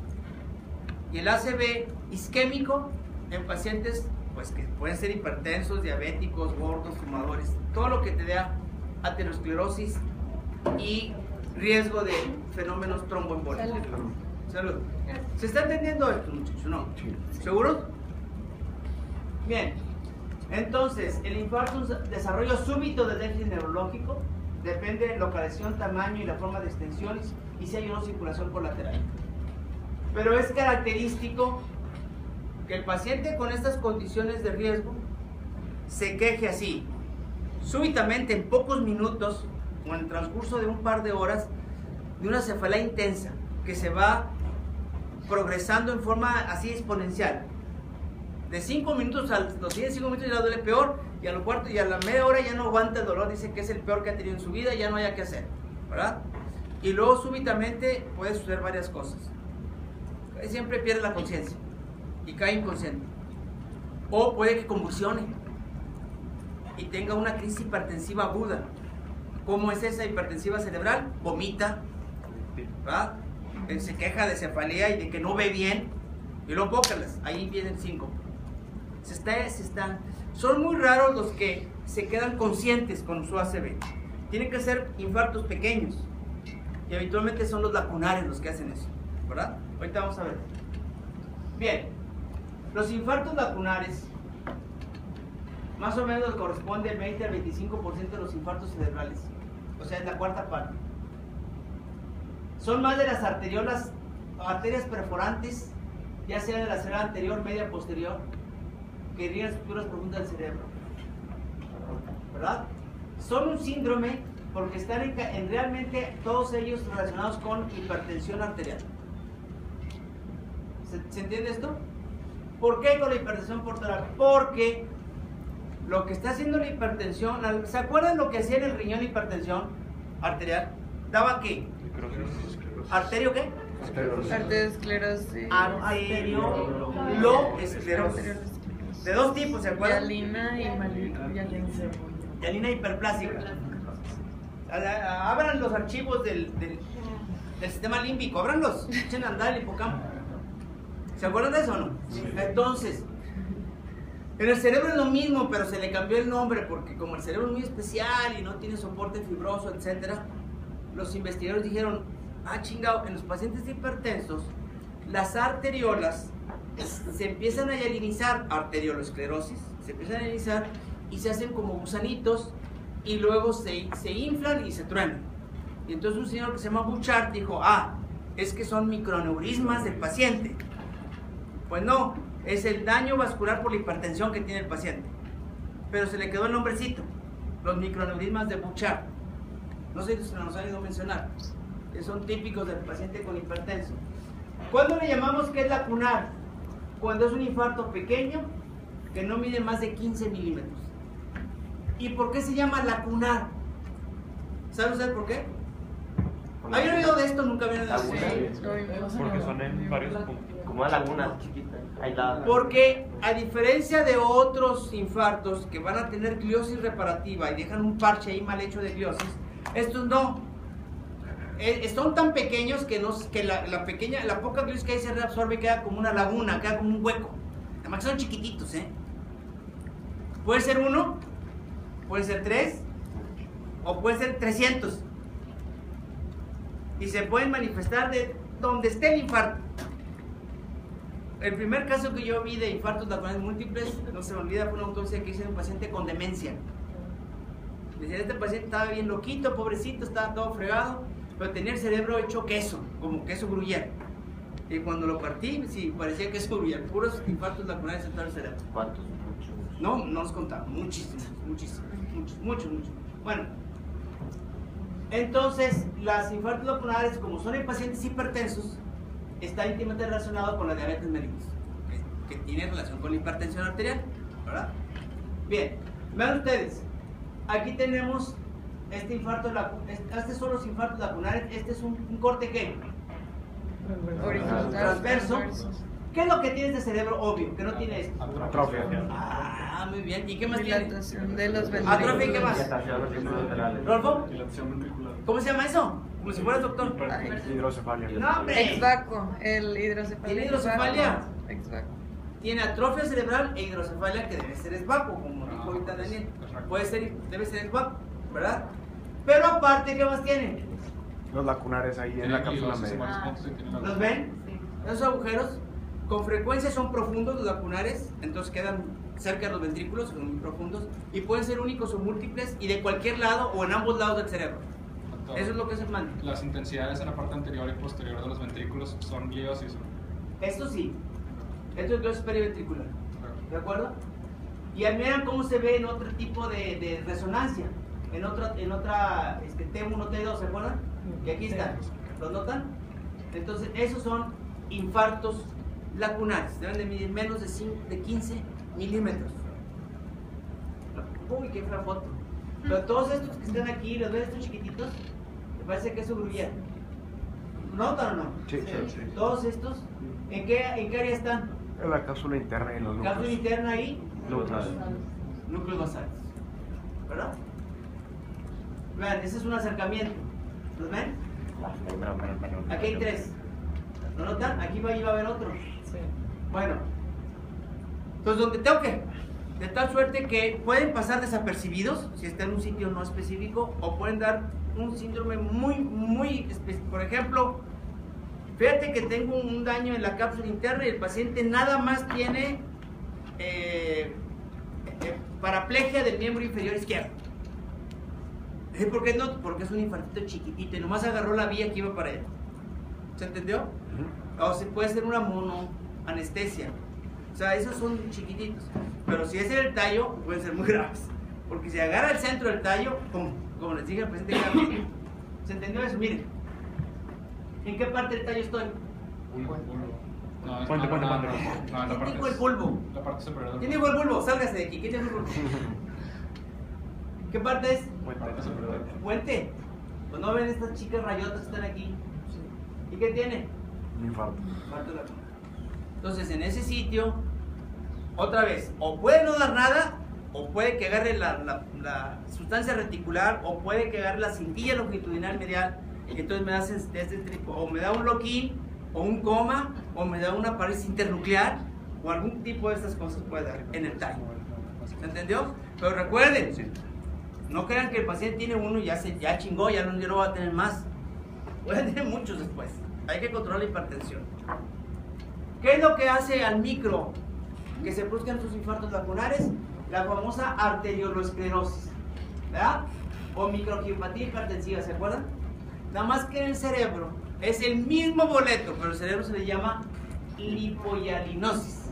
Y el ACV isquémico en pacientes pues que pueden ser hipertensos, diabéticos, gordos, fumadores, todo lo que te da aterosclerosis y riesgo de fenómenos tromboembólicos. Salud. ¿Se está entendiendo esto, muchachos? ¿No? ¿Seguros? Bien. Entonces, el infarto es un desarrollo súbito de déficit neurológico, depende de localización, tamaño y la forma de extensión y si hay una circulación colateral. Pero es característico que el paciente con estas condiciones de riesgo se queje así, súbitamente en pocos minutos o en el transcurso de un par de horas, de una cefalea intensa que se va progresando en forma así exponencial. De 5 minutos a los siguientes 5 minutos ya duele peor, y a lo cuarto y a la media hora ya no aguanta el dolor, dice que es el peor que ha tenido en su vida, ya no haya que hacer, ¿verdad? Y luego súbitamente puede suceder varias cosas. Siempre pierde la conciencia y cae inconsciente, o puede que convulsione y tenga una crisis hipertensiva aguda. ¿Cómo es esa hipertensiva cerebral? Vomita, ¿verdad? Se queja de cefalea y de que no ve bien, y luego pócalas, ahí vienen 5. Son muy raros los que se quedan conscientes con su ACV. Tienen que ser infartos pequeños, y habitualmente son los lacunares los que hacen eso, ¿verdad? Ahorita vamos a ver. Bien, los infartos lacunares más o menos corresponde el 20 al 25% de los infartos cerebrales, o sea, es la cuarta parte. Son más de las arteriolas, arterias perforantes, ya sea de la cerebral anterior, media, posterior, que irrigan estructuras profundas del cerebro, ¿verdad? Son un síndrome porque están en realmente todos ellos relacionados con hipertensión arterial. ¿Se entiende esto? ¿Por qué con la hipertensión portal? Porque lo que está haciendo la hipertensión, ¿se acuerdan lo que hacía en el riñón hipertensión arterial? ¿Daba qué? ¿Arterio qué? Arteriosclerosis. Arterioloesclerosis. De dos tipos, ¿se acuerdan? Hialina y Hialina hiperplásica. Abran los archivos del sistema límbico, ábranlos, echen a andar el hipocampo. ¿Se acuerdan de eso o no? Sí. Entonces, en el cerebro es lo mismo, pero se le cambió el nombre porque como el cerebro es muy especial y no tiene soporte fibroso, etc., los investigadores dijeron, chingado, en los pacientes hipertensos, las arteriolas se empiezan a hialinizar, arteriolosclerosis, se empiezan a hialinizar y se hacen como gusanitos y luego se inflan y se truenan. Y entonces un señor que se llama Bouchard dijo, es que son microneurismas del paciente. Pues no, es el daño vascular por la hipertensión que tiene el paciente. Pero se le quedó el nombrecito, los microneurismas de Bouchard. No sé si nos han ido a mencionar, que son típicos del paciente con hipertenso. ¿Cuándo le llamamos que es lacunar? Cuando es un infarto pequeño que no mide más de 15 milímetros. ¿Y por qué se llama lacunar? ¿Sabe usted por qué? ¿Habían oído de esto? Nunca habían oído de esto. Porque son en varios puntos. Como una laguna chiquita, aislada. Porque a diferencia de otros infartos que van a tener gliosis reparativa y dejan un parche ahí mal hecho de gliosis, estos no. Son tan pequeños que la poca gliosis que ahí se reabsorbe y queda como una laguna, queda como un hueco. Además son chiquititos, Puede ser 1, puede ser 3, o puede ser 300. Y se pueden manifestar de donde esté el infarto. El primer caso que yo vi de infartos lacunares múltiples, no se me olvida, fue una autopsia que hice de un paciente con demencia. Decía, este paciente estaba bien loquito, pobrecito, estaba todo fregado, pero tenía el cerebro hecho queso, como queso gruyère. Y cuando lo partí, sí, parecía queso gruyère, puros infartos lacunares en todo el cerebro. ¿Cuántos? No, no nos contaba, muchísimos. Bueno, entonces las infartos lacunares, como son en pacientes hipertensos, está íntimamente relacionado con la diabetes mellitus, que tiene relación con la hipertensión arterial, ¿verdad? Bien, vean ustedes, aquí tenemos este infarto, estos son los infartos lacunares, este es un corte ¿qué? Horizontal. Transverso. ¿Qué es lo que tiene este cerebro? Obvio, que no tiene esto. Atrofia. Ah, muy bien, ¿y qué más tiene? Dilatación de los Atrofia, ¿y qué más? Dilatación de los círculos laterales. ¿Rolfo? Dilatación ventricular. ¿Cómo se llama eso? Como si fueras doctor. Hidrocefalia. No, hombre. Exvaco, el hidrocefalia. ¿Tiene hidrocefalia? Exvaco. Tiene atrofia cerebral e hidrocefalia que debe ser esvacuo, como dijo ahorita Daniel. Puede ser, debe ser esvacuo, ¿verdad? Pero aparte, ¿qué más tiene? Los lacunares ahí en la cápsula media. ¿Los ven? Esos agujeros con frecuencia son profundos, los lacunares, entonces quedan cerca de los ventrículos, son muy profundos, y pueden ser únicos o múltiples y de cualquier lado o en ambos lados del cerebro. Eso es lo que se manda. Las intensidades en la parte anterior y posterior de los ventrículos son gliosis. Esto sí, esto es gliosis periventricular, ¿de acuerdo? Y miren cómo se ve en otro tipo de resonancia, en otra T1, T2, ¿se acuerdan? Y aquí están, ¿los notan? Entonces, esos son infartos lacunares, deben de medir menos de 15 milímetros. Uy, qué fea foto. Pero todos estos que están aquí, los ven estos chiquititos, me parece que es su gruyere. ¿Notan o no? Sí, sí, sí. Todos estos, ¿en qué área están? En la cápsula interna y en los Cápsula núcleos. interna ahí, Núcleos. núcleos basales, ¿verdad? Vean, ese es un acercamiento. ¿Los ven? Aquí hay 3. ¿Lo notan? Aquí va a haber otro. Bueno, entonces donde tengo que, de tal suerte que pueden pasar desapercibidos si está en un sitio no específico, o pueden dar un síndrome muy específico. Por ejemplo, fíjate que tengo un daño en la cápsula interna y el paciente nada más tiene paraplegia del miembro inferior izquierdo. ¿Por qué no? Porque es un infartito chiquitito y nomás agarró la vía que iba para allá. ¿Se entendió? O se puede ser una monoanestesia. O sea, esos son chiquititos. Pero si es en el tallo, pueden ser muy graves. Porque si agarra el centro del tallo, como les dije al presidente Carlos, ¿se entendió eso? Miren. ¿En qué parte del tallo estoy? No, Ponte. No, la ¿Quién parte dijo el bulbo? La parte superior del ¿Quién dijo el bulbo? Sálgase de aquí. ¿Quién dijo el bulbo? ¿Qué parte es? Parte superior. Puente. Pues no ven estas chicas rayotas que están aquí. ¿Y qué tiene? Un infarto. Infarto lacunar. Entonces, en ese sitio, otra vez, o puede no dar nada, o puede que agarre la sustancia reticular, o puede que agarre la cintilla longitudinal medial, y entonces me hace este tipo, o me da un lock-in, o un coma, o me da una parálisis internuclear, o algún tipo de estas cosas puede dar en el tallo. ¿Se entendió? Pero recuerden, no crean que el paciente tiene uno y ya chingó, ya no va a tener más. Puede tener muchos después. Hay que controlar la hipertensión. ¿Qué es lo que hace al micro que se produzcan sus infartos lacunares? La famosa arteriolosclerosis, ¿verdad? O microangiopatía hipertensiva, ¿se acuerdan? Nada más que en el cerebro es el mismo boleto, pero el cerebro se le llama lipohialinosis.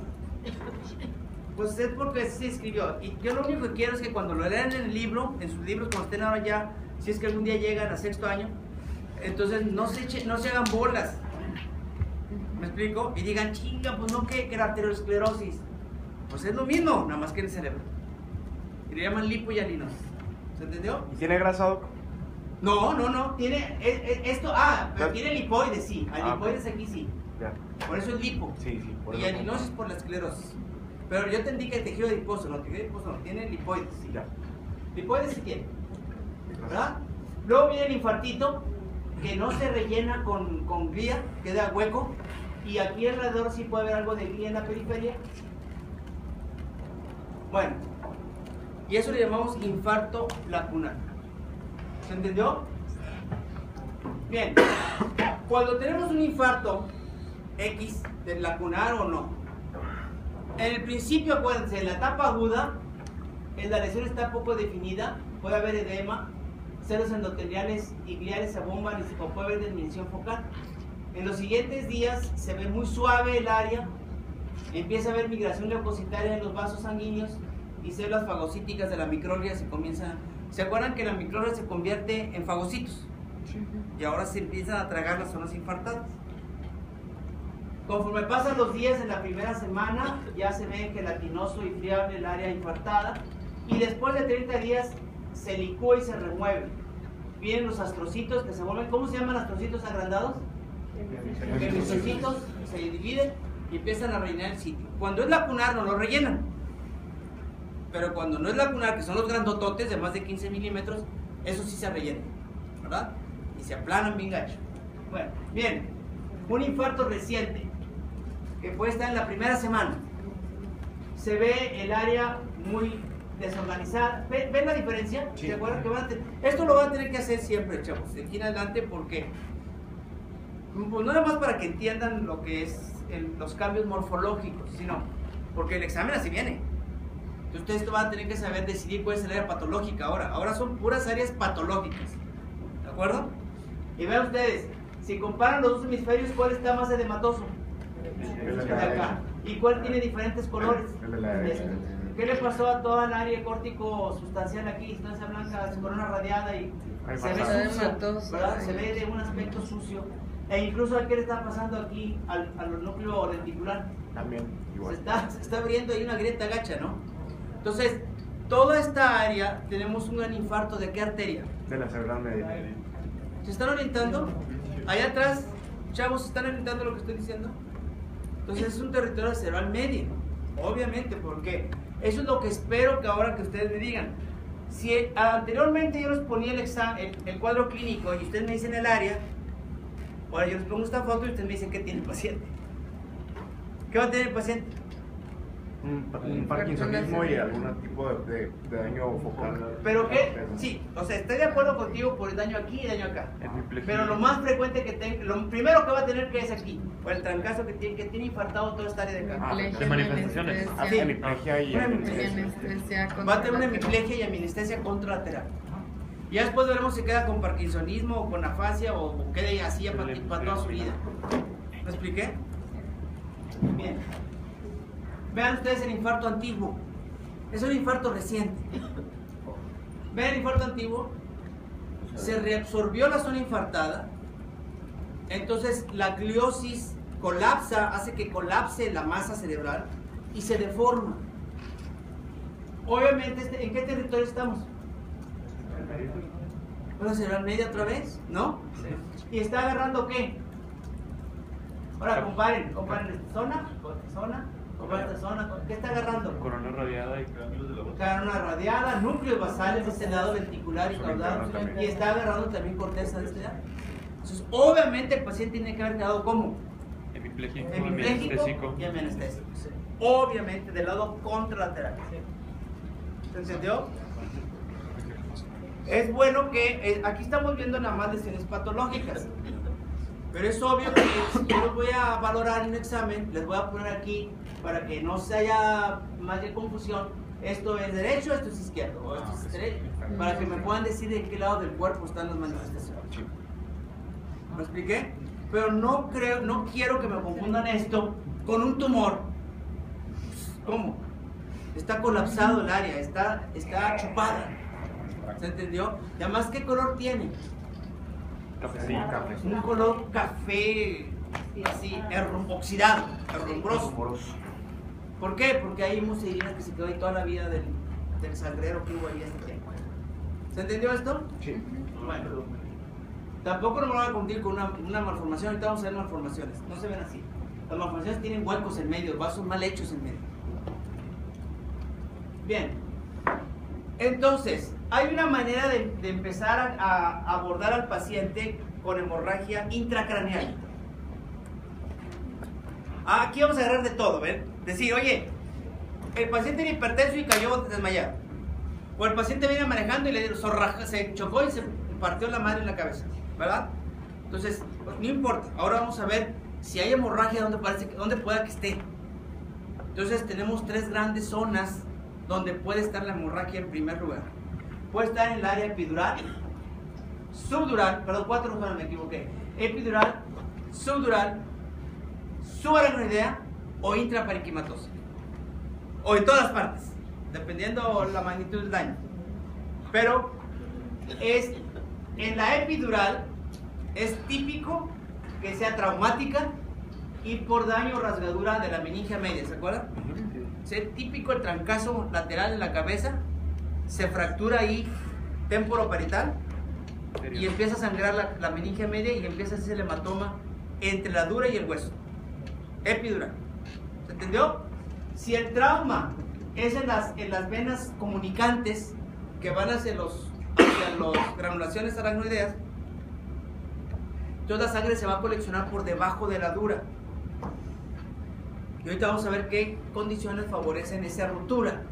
Pues es porque se escribió. Y yo lo único que quiero es que cuando lo lean en el libro, en sus libros, cuando estén ahora ya, si es que algún día llegan a 6º año, entonces no se hagan bolas. ¿Me explico? Y digan, chinga, pues no, que era arteriosclerosis. Pues es lo mismo, nada más que en el cerebro. Y le llaman lipohialinosis. ¿Se entendió? ¿Y tiene grasa, doc? No. Tiene esto, pero tiene lipoides, sí. Hay lipoides aquí, sí. Ya. Por eso es lipo. Sí. Por Y eso. alinosis por la esclerosis. Pero yo te indiqué el tejido adiposo, no, el tejido adiposo no, tiene lipoides, sí. Ya. Lipoides sí tiene, ¿verdad? Luego viene el infartito, que no se rellena con glía, queda hueco, y aquí alrededor sí puede haber algo de glía en la periferia. Bueno, y eso le llamamos infarto lacunar. ¿Se entendió? Bien, cuando tenemos un infarto X, del lacunar o no, en el principio, acuérdense, en la etapa aguda, la lesión está poco definida, puede haber edema, celos endoteliales y gliales se bomban o puede haber disminución focal. En los siguientes días se ve muy suave el área, empieza a haber migración leucocitaria en los vasos sanguíneos y células fagocíticas de la microglia se ¿Se acuerdan que la microalveolar se convierte en fagocitos? Y ahora se empiezan a tragar las zonas infartadas. Conforme pasan los días en la primera semana, ya se ve gelatinoso y friable el área infartada. Y después de 30 días se licúa y se remueve. Vienen los astrocitos que se vuelven, ¿cómo se llaman astrocitos agrandados? Hemisocitos, se dividen y empiezan a rellenar el sitio. Cuando es lacunar no lo rellenan. Pero cuando no es lacunar, que son los grandototes de más de 15 milímetros, eso sí se rellenan, ¿verdad? Y se aplanan bien gacho. Bueno, bien, un infarto reciente, que puede estar en la primera semana. Se ve el área muy desorganizada. ¿Ven la diferencia? Sí. ¿Se acuerdan que van a esto lo van a tener que hacer siempre, chavos, de aquí en adelante, porque pues no nada más para que entiendan lo que es los cambios morfológicos, sino porque el examen así viene. Entonces ustedes van a tener que saber decidir cuál es el área patológica ahora. Ahora son puras áreas patológicas, ¿de acuerdo? Y vean ustedes, si comparan los dos hemisferios, ¿cuál está más edematoso? El de acá. ¿Y cuál tiene diferentes colores? El de la derecha. ¿Qué le pasó a toda el área córtico sustancial aquí? Sustancia blanca, corona radiada y Ahí se ve pasa. sucio, ¿verdad? Se ve de un aspecto sucio. E incluso ¿qué le está pasando aquí al núcleo lenticular? También, igual. Se está abriendo ahí una grieta gacha, ¿no? Entonces, toda esta área tenemos un gran infarto. ¿De qué arteria? De la cerebral media. ¿Se están orientando? Allá atrás, chavos, ¿se están orientando lo que estoy diciendo? Entonces es un territorio cerebral medio, obviamente, porque eso es lo que espero que ahora que ustedes me digan. Si anteriormente yo les ponía el cuadro clínico y ustedes me dicen el área, ahora yo les pongo esta foto y ustedes me dicen qué tiene el paciente. ¿Qué va a tener el paciente? Un parkinsonismo y algún tipo de daño focal. Pero que, sí, o sea, estoy de acuerdo contigo por el daño aquí y daño acá. Pero lo más frecuente que tenga, lo primero que va a tener que es aquí, o el trancazo que tiene infartado toda esta área de acá. De manifestaciones. Sí. Hemiplegia y Anestesia Va a tener una hemiplegia y amilestesia contralateral. Y ya después veremos si queda con parkinsonismo o con afasia o quede así para toda su vida. ¿Me expliqué? Bien. Vean ustedes el infarto antiguo. Es un infarto reciente. Vean el infarto antiguo. Se reabsorbió la zona infartada. Entonces la gliosis colapsa, hace que colapse la masa cerebral y se deforma. Obviamente, ¿en qué territorio estamos? ¿La cerebral media otra vez? ¿No? ¿Y está agarrando qué? Ahora comparen esta zona con esta zona. Esta zona, ¿qué está agarrando? Corona radiada y cránulos de la boca. Corona radiada, núcleos basales de este lado ventricular y caudal, y está agarrando también corteza de este lado. Entonces, obviamente el paciente tiene que haber quedado como hemipléjico y amenestésico. Obviamente del lado contralateral. ¿Se entendió? Es bueno que aquí estamos viendo nada más lesiones patológicas. Pero es obvio que si yo los voy a valorar en un examen, les voy a poner aquí para que no se haya más de confusión. Esto es derecho, esto es izquierdo, o esto es derecho, para que me puedan decir de qué lado del cuerpo están las manifestaciones. ¿Me expliqué? Pero no quiero que me confundan esto con un tumor. ¿Cómo? Está colapsado el área, está chupada. ¿Se entendió? Y además, ¿qué color tiene? Sí, café. Un color café, así, oxidado, herrumbroso. ¿Por qué? Porque hay mucilina que se quedó ahí toda la vida del sangrero que hubo ahí este tiempo. ¿Se entendió esto? Sí. Bueno, tampoco nos vamos a confundir con una malformación. Ahorita vamos a ver malformaciones. No se ven así. Las malformaciones tienen huecos en medio, vasos mal hechos en medio. Bien. Entonces, hay una manera de empezar a abordar al paciente con hemorragia intracraneal. Aquí vamos a agarrar de todo, ¿ven? Decir, oye, el paciente era hipertenso y cayó desmayado. O el paciente viene manejando y se chocó y se partió la madre en la cabeza, ¿verdad? Entonces, pues, no importa. Ahora vamos a ver si hay hemorragia donde pueda que esté. Entonces, tenemos 3 grandes zonas donde puede estar la hemorragia en primer lugar. Puede estar en el área epidural, subdural, perdón, 4 zonas, me equivoqué. Epidural, subdural, subaracnoidea o intraparenquimatosa. O en todas partes, dependiendo la magnitud del daño. Pero es en la epidural, es típico que sea traumática y por daño o rasgadura de la meningia media, ¿se acuerdan? Es típico el trancazo lateral en la cabeza, se fractura ahí temporoparietal y empieza a sangrar la meningia media y empieza a hacerse el hematoma entre la dura y el hueso. Epidural. ¿Se entendió? Si el trauma es en las venas comunicantes que van hacia las granulaciones aracnoideas, entonces la sangre se va a coleccionar por debajo de la dura. Y ahorita vamos a ver qué condiciones favorecen esa ruptura.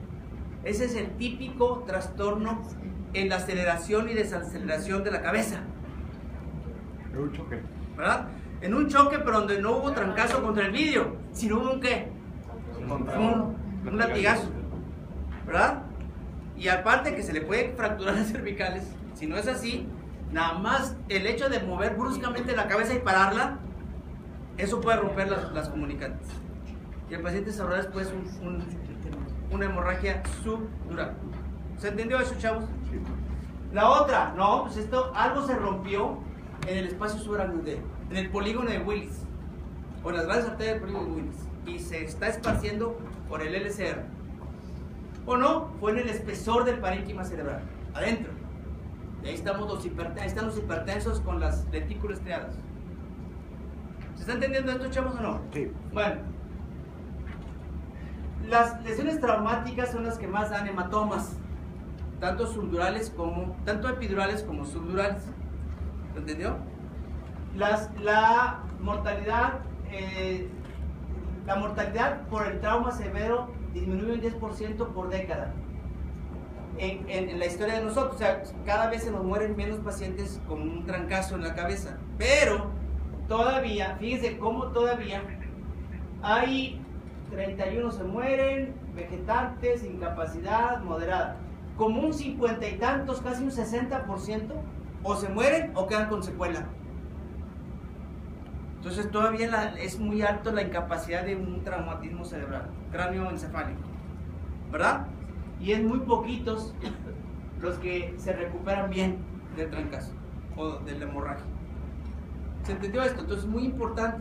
Ese es el típico trastorno en la aceleración y desaceleración de la cabeza. En un choque. ¿Verdad? En un choque, pero donde no hubo trancazo contra el vidrio, sino hubo un ¿qué? Un latigazo. ¿Verdad? Y aparte que se le puede fracturar las cervicales, si no es así, nada más el hecho de mover bruscamente la cabeza y pararla, eso puede romper las comunicantes. Y el paciente desarrolla después una hemorragia subdural. ¿Se entendió eso, chavos? Sí. La otra, no, pues algo se rompió en el espacio subaracnoideo, en el polígono de Willis, o en las grandes arterias del polígono de Willis, y se está esparciendo por el LCR. O no, fue en el espesor del parénquima cerebral, adentro. Y ahí están los hipertensos con las lentículas estriadas. ¿Se está entendiendo esto, chavos, o no? Sí. Bueno, las lesiones traumáticas son las que más dan hematomas, tanto epidurales como subdurales. ¿Lo entendió? La mortalidad por el trauma severo disminuye un 10% por década en la historia de nosotros. O sea, cada vez se nos mueren menos pacientes con un trancazo en la cabeza, pero todavía, fíjense cómo todavía hay 31 se mueren, vegetantes, incapacidad moderada, como un 50 y tantos, casi un 60%, o se mueren o quedan con secuela. Entonces todavía es muy alto la incapacidad de un traumatismo cerebral, cráneoencefálico, ¿verdad? Y es muy poquitos los que se recuperan bien del trancazo o de la hemorragia. ¿Se entendió esto? Entonces es muy importante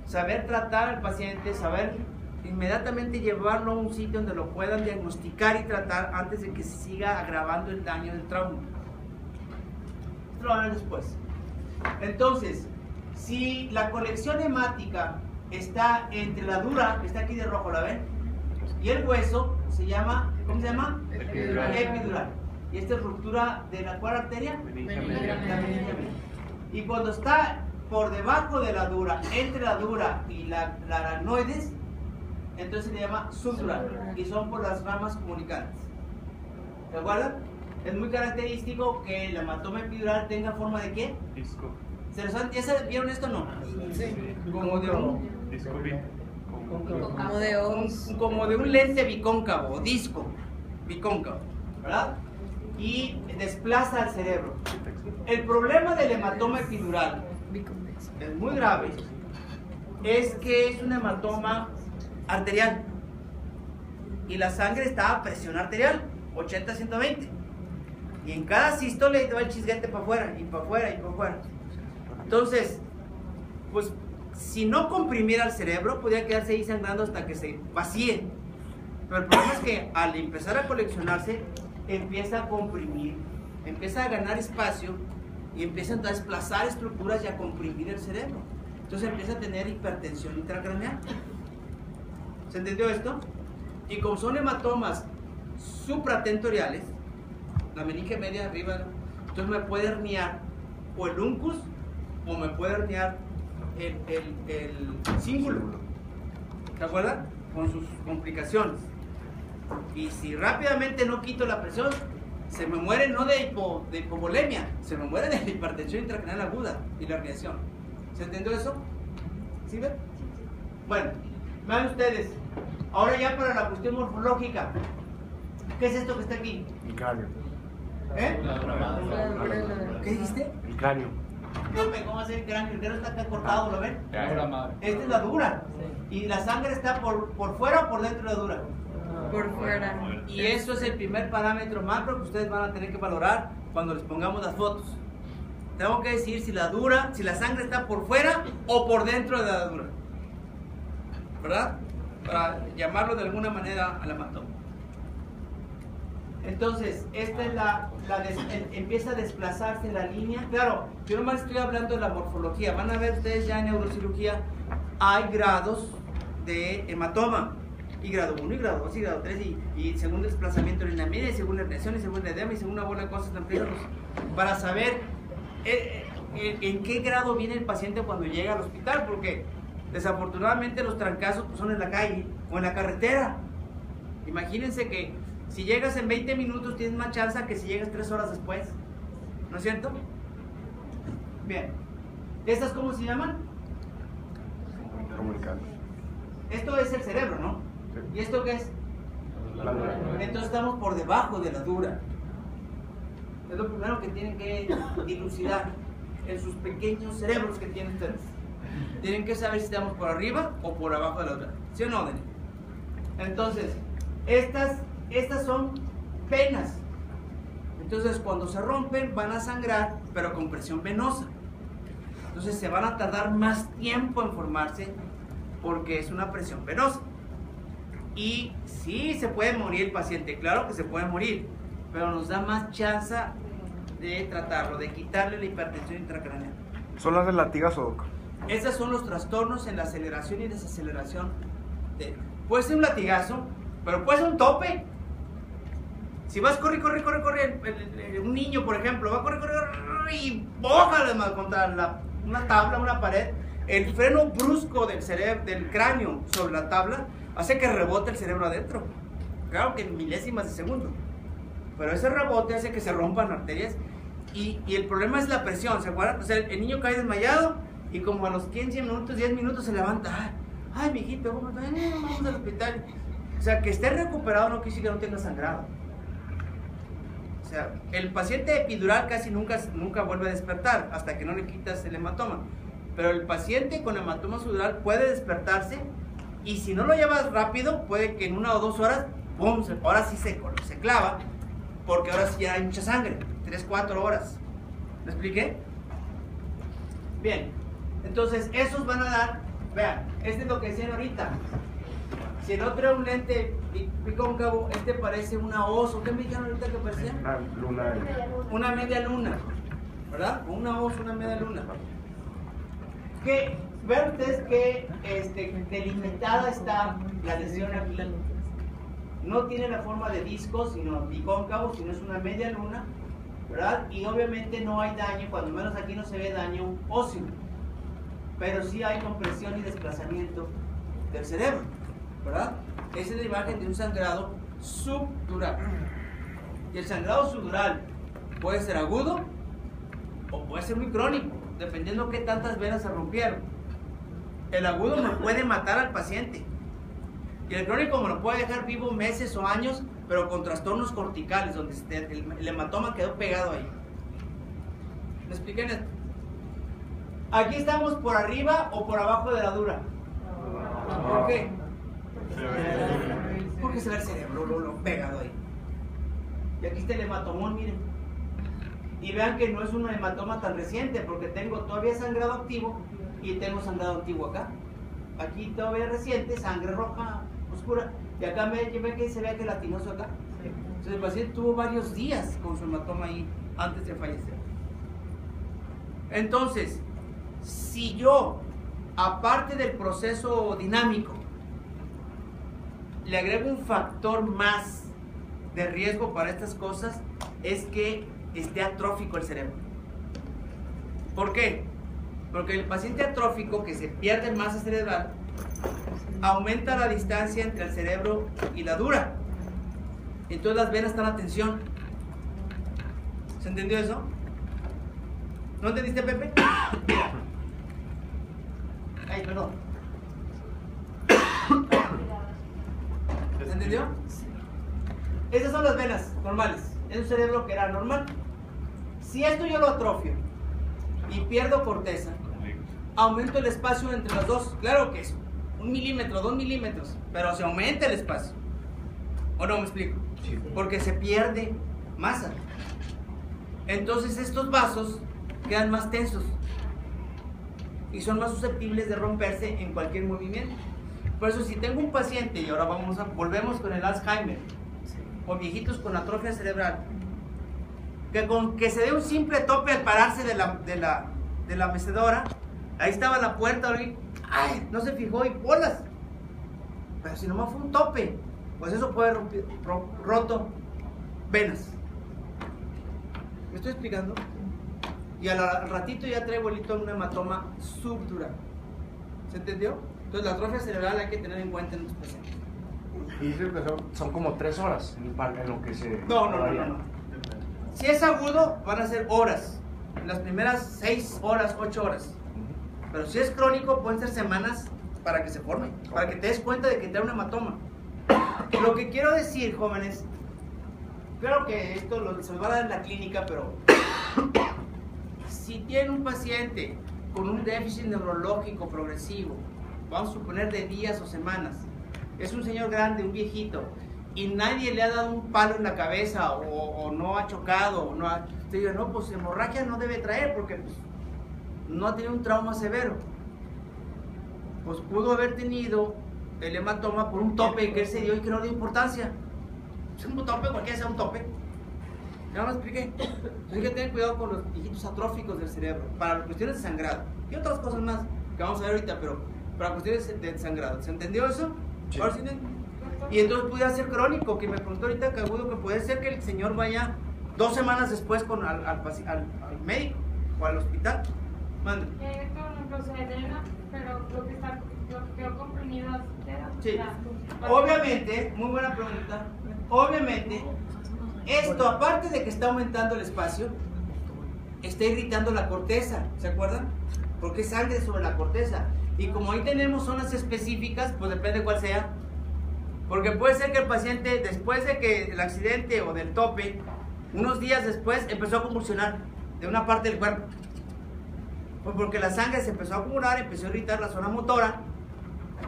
saber tratar al paciente, saber inmediatamente llevarlo a un sitio donde lo puedan diagnosticar y tratar antes de que se siga agravando el daño del trauma. Esto lo van a ver después. Entonces, si la colección hemática está entre la dura, que está aquí de rojo, ¿la ven? Y el hueso se llama, ¿cómo se llama? Epidural. Epidural. Y esta es ruptura de la ¿cuál arteria? Meningia La media. meningia media. Y cuando está por debajo de la dura, entre la dura y la aracnoides, entonces se llama subdural y son por las ramas comunicantes. ¿De acuerdo? Es muy característico que el hematoma epidural tenga forma de ¿qué? Disco. ¿Vieron esto o no? Sí. Como de Disco. Como de un lente bicóncavo, o disco bicóncavo, ¿verdad? Y desplaza al cerebro. El problema del hematoma epidural es muy grave, es que es un hematoma arterial y la sangre está a presión arterial 80-120 y en cada sístole va el chisguete para afuera y para afuera y para afuera. Entonces, pues si no comprimiera el cerebro podría quedarse ahí sangrando hasta que se vacíe, pero el problema es que al empezar a coleccionarse empieza a comprimir, empieza a ganar espacio y empiezan a desplazar estructuras y a comprimir el cerebro. Entonces empieza a tener hipertensión intracraneal. ¿Se entendió esto? Y como son hematomas supratentoriales, la meninge media arriba, entonces me puede herniar o el uncus o me puede herniar el cíngulo. ¿Se acuerdan? Con sus complicaciones. Y si rápidamente no quito la presión, se me muere no de hipovolemia, se me muere de hipertensión intracraneal aguda y la herniación. ¿Se entendió eso? ¿Sí ven? Bueno, vean ustedes. Ahora ya para la cuestión morfológica. ¿Qué es esto que está aquí? El cráneo. ¿Eh? ¿Qué dijiste? El cráneo. ¿Cómo va a ser el cráneo? El cráneo está acá cortado, ¿lo ven? Dura madre. Esta es la dura. Y la sangre está por fuera o por dentro de la dura. por fuera. Y eso es el primer parámetro macro que ustedes van a tener que valorar cuando les pongamos las fotos. Tengo que decir si la sangre está por fuera o por dentro de la dura, ¿verdad? Para llamarlo de alguna manera al hematoma. Entonces, esta es empieza a desplazarse la línea. Claro, yo nomás estoy hablando de la morfología. Van a ver ustedes ya en neurocirugía, hay grados de hematoma. Y grado 1, y grado 2, y grado 3, y según desplazamiento de la línea media, y según la herniación, y según el edema, y según una bola de cosas tan peligrosas. Para saber en qué grado viene el paciente cuando llega al hospital, porque desafortunadamente los trancazos pues, son en la calle o en la carretera. Imagínense que si llegas en 20 minutos tienes más chance que si llegas 3 horas después, ¿no es cierto? Bien, ¿estas cómo se llaman? Esto es el cerebro, ¿no? Sí. ¿Y esto qué es? La dura. Entonces estamos por debajo de la dura. Es lo primero que tienen que dilucidar en sus pequeños cerebros que tienen ustedes. Tienen que saber si estamos por arriba o por abajo de la dura. ¿Sí o no, Dani? Entonces, estas son venas. Entonces, cuando se rompen, van a sangrar, pero con presión venosa. Entonces, se van a tardar más tiempo en formarse porque es una presión venosa. Y sí se puede morir el paciente, claro que se puede morir, pero nos da más chance de tratarlo, de quitarle la hipertensión intracraneal. ¿Son las del latigazo, doc? Esos son los trastornos en la aceleración y desaceleración. Puede ser un latigazo, pero puede ser un tope. Si vas corre, un niño, por ejemplo, va a correr y bójale contra una tabla, una pared, el freno brusco del cerebro, del cráneo sobre la tabla, hace que rebote el cerebro adentro. Claro que en milésimas de segundo. Pero ese rebote hace que se rompan arterias y el problema es la presión, ¿se acuerdan? O sea, el niño cae desmayado y como a los 15 minutos, 10 minutos se levanta. Ay, mijito, ¿cómo estás? Vamos al hospital. O sea, que esté recuperado no quiere decir que no tenga sangrado. O sea, el paciente epidural casi nunca vuelve a despertar hasta que no le quitas el hematoma. Pero el paciente con hematoma subdural puede despertarse y si no lo llevas rápido, puede que en 1 o 2 horas, ¡pum!, ahora sí se clava, porque ahora sí ya hay mucha sangre, 3, 4 horas. ¿Me expliqué? Bien, entonces esos van a dar, vean, este es lo que decían ahorita. Si el otro era un lente bicóncavo, este parece una os, ¿o qué me dijeron ahorita que parecía? Una luna. Una media luna, ¿verdad? O una os, una media luna. Que vean ustedes que delimitada está la lesión aquí. No tiene la forma de disco, sino bicóncavo, sino es una media luna, ¿verdad? Y obviamente no hay daño, cuando menos aquí no se ve daño óseo, pero sí hay compresión y desplazamiento del cerebro, ¿verdad? Esa es la imagen de un sangrado subdural. Y el sangrado subdural puede ser agudo o puede ser muy crónico, dependiendo qué tantas venas se rompieron. El agudo me puede matar al paciente y el crónico me lo puede dejar vivo meses o años, pero con trastornos corticales, donde el hematoma quedó pegado ahí. ¿Me expliqué esto? Aquí estamos por arriba o por abajo de la dura. ¿Por qué? Porque se ve el cerebro lo pegado ahí. Y aquí está el hematomón, miren. Y vean que no es un hematoma tan reciente, porque tengo todavía sangrado activo y tengo sangrado antiguo acá. Aquí todavía reciente, sangre roja oscura, y acá ve que se ve gelatinoso acá. Entonces el paciente tuvo varios días con su hematoma ahí antes de fallecer. Entonces, si yo, aparte del proceso dinámico, le agrego un factor más de riesgo para estas cosas, es que esté atrófico el cerebro. ¿Por qué? Porque el paciente atrófico, que se pierde masa cerebral, aumenta la distancia entre el cerebro y la dura. Entonces las venas están a tensión. ¿Se entendió eso? ¿No entendiste, Pepe? Mira. Ay, perdón. ¿Se entendió? Esas son las venas normales. Es un cerebro que era normal. Si esto yo lo atrofio y pierdo corteza, aumento el espacio entre los dos. Claro que es 1 milímetro, 2 milímetros, pero se aumenta el espacio. ¿O no me explico? Porque se pierde masa. entonces estos vasos quedan más tensos y son más susceptibles de romperse en cualquier movimiento. Por eso, si tengo un paciente, y ahora volvemos con el Alzheimer, o viejitos con atrofia cerebral, que con que se dé un simple tope al pararse de la mecedora, ahí estaba la puerta, ¡ay! No se fijó y bolas. Pero si nomás fue un tope, pues eso puede haber roto venas. ¿Me estoy explicando? Y al ratito ya trae bolito en un hematoma subdural. ¿Se entendió? Entonces la atrofia cerebral hay que tener en cuenta en los pacientes. Y dice que son como 3 horas en lo que se... No. Si es agudo, van a ser horas. En las primeras 6 horas, 8 horas. Pero si es crónico, pueden ser semanas para que se forme. Para que te des cuenta de que trae un hematoma. Lo que quiero decir, jóvenes, claro que esto se me va a dar en la clínica, pero si tiene un paciente con un déficit neurológico progresivo, vamos a suponer de días o semanas, es un señor grande, un viejito, y nadie le ha dado un palo en la cabeza o no ha chocado, o no ha... Usted dice, no, pues hemorragia no debe traer porque pues, no ha tenido un trauma severo. Pues pudo haber tenido el hematoma por un tope que él se dio y que no dio importancia. Es un tope, cualquiera sea un tope. Ya me expliqué. Entonces hay que tener cuidado con los viejitos atróficos del cerebro, para las cuestiones de sangrado. Y otras cosas más que vamos a ver ahorita, pero para cuestiones de sangrado. ¿Se entendió eso? Sí. Ahora sí. Y entonces pudiera ser crónico, que me preguntó ahorita que agudo, que puede ser que el señor vaya 2 semanas después al médico o al hospital. Mande. Pero lo que quedó comprimido Sí. Obviamente, muy buena pregunta. Obviamente, esto, aparte de que está aumentando el espacio, está irritando la corteza, ¿se acuerdan? Porque es sangre sobre la corteza. Y como ahí tenemos zonas específicas, pues depende cuál sea. Porque puede ser que el paciente, después de que el accidente o del tope, unos días después empezó a convulsionar de una parte del cuerpo. Pues porque la sangre se empezó a acumular, empezó a irritar la zona motora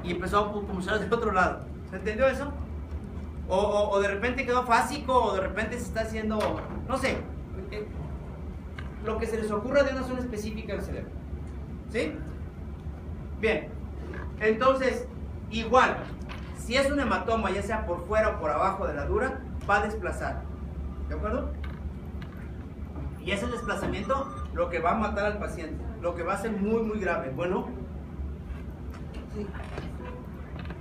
y empezó a convulsionar del otro lado. ¿Se entendió eso? O de repente quedó fásico, o de repente se está haciendo, no sé, lo que se les ocurra de una zona específica del cerebro. ¿Sí? Bien, entonces, igual, si es un hematoma, ya sea por fuera o por abajo de la dura, va a desplazar. ¿De acuerdo? Y ese desplazamiento lo que va a matar al paciente, lo que va a ser muy, muy grave. Bueno, sí.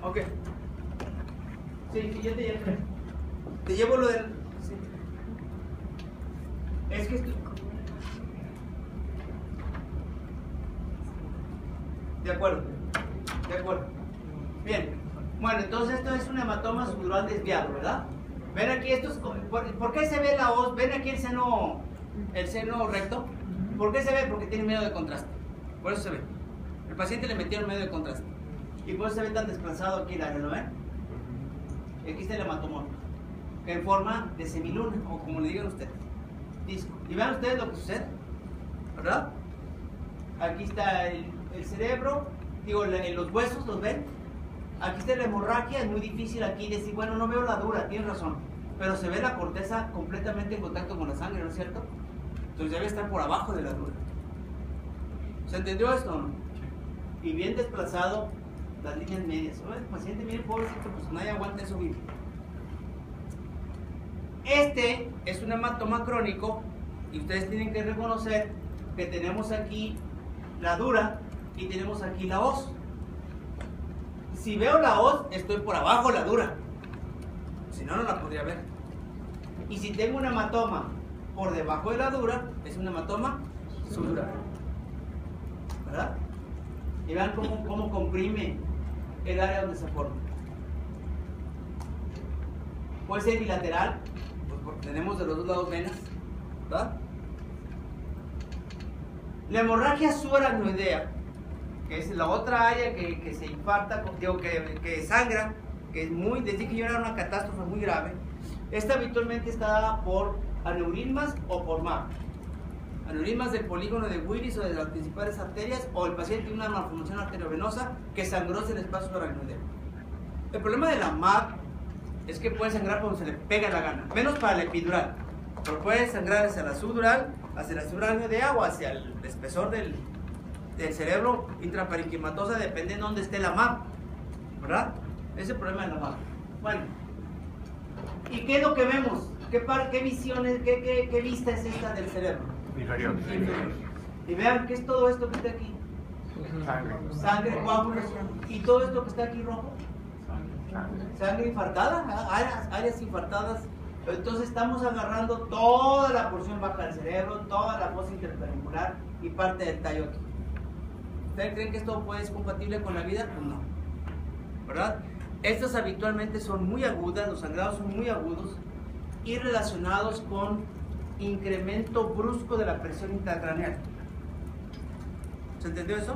Ok. Sí, yo te llevo. Te llevo lo del... Sí. Es que esto... De acuerdo. De acuerdo. Bien. Bueno, entonces esto es un hematoma subdural desviado, ¿verdad? Ven aquí, esto es... ¿Por qué se ve la hoz? ¿Ven aquí el seno recto? ¿Por qué se ve? Porque tiene medio de contraste. Por eso se ve. El paciente le metieron medio de contraste. Y por eso se ve tan desplazado aquí el área, ¿lo ven? Aquí está el hematomón, en forma de semiluna, o como le digan ustedes, disco. Y vean ustedes lo que sucede, ¿verdad? Aquí está el cerebro, digo, los huesos, ¿los ven? Aquí está la hemorragia, es muy difícil aquí decir, bueno, no veo la dura, tienes razón, pero se ve la corteza completamente en contacto con la sangre, ¿no es cierto? Entonces debe estar por abajo de la dura. ¿Se entendió esto o no? Y bien desplazado las líneas medias. El paciente, miren, pobrecito, pues nadie aguanta eso vivo. Este es un hematoma crónico y ustedes tienen que reconocer que tenemos aquí la dura y tenemos aquí la hoz. Si veo la hoz, estoy por abajo de la dura. Si no, no la podría ver. Y si tengo un hematoma por debajo de la dura, es un hematoma subdural. ¿Verdad? Y vean cómo comprime el área donde se forma. Puede ser bilateral, pues porque tenemos de los dos lados venas, ¿verdad? La hemorragia subaracnoidea, que es la otra área que se infarta, digo, que sangra, que es muy, desde que yo era una catástrofe muy grave. Esta habitualmente está dada por aneurismas o por MAP. Aneurismas del polígono de Willis o de las principales arterias, o el paciente tiene una malformación arteriovenosa que sangró en el espacio subaracnoideo. El problema de la MAP es que puede sangrar cuando se le pega la gana, menos para el epidural. Pero puede sangrar hacia la subdural, hacia la subrarenodea o hacia el espesor del cerebro intraparenquimatosa, depende de dónde esté la MAP, ¿verdad? Ese es el problema de la MAP. Bueno, ¿y qué es lo que vemos? ¿Qué visiones, qué vista es esta del cerebro? Inferior. Y vean, ¿qué es todo esto que está aquí? Sangre, coágulos. ¿Y todo esto que está aquí rojo? Sangre infartada, áreas infartadas. Entonces estamos agarrando toda la porción baja del cerebro, toda la fosa interpeninsular y parte del tallo aquí. ¿Ustedes creen que esto puede ser compatible con la vida? Pues no, ¿verdad? Estas habitualmente son muy agudas, los sangrados son muy agudos y relacionados con incremento brusco de la presión intracraneal. ¿Se entendió eso?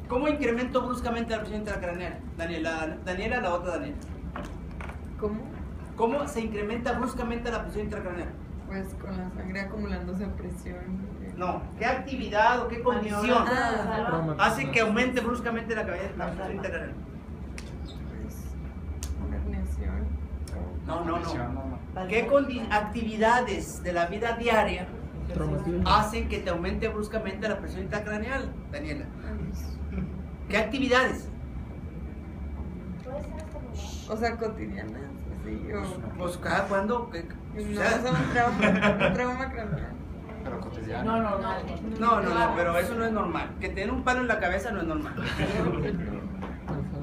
¿Cómo incremento bruscamente la presión intracraneal? Daniela, la otra Daniela. ¿Cómo? ¿Cómo se incrementa bruscamente la presión intracraneal? Pues con la sangre acumulándose a presión. No, ¿qué actividad o qué condición hace que aumente bruscamente la presión intracraneal? Pues una herniación. No. ¿Qué actividades de la vida diaria hacen que te aumente bruscamente la presión intracraneal, Daniela? ¿Qué actividades? O sea, cotidianas. Así, o... Pues cada cuando. No, un trauma craneal. Pero cotidiano. No, pero eso no es normal. Que tener un palo en la cabeza no es normal.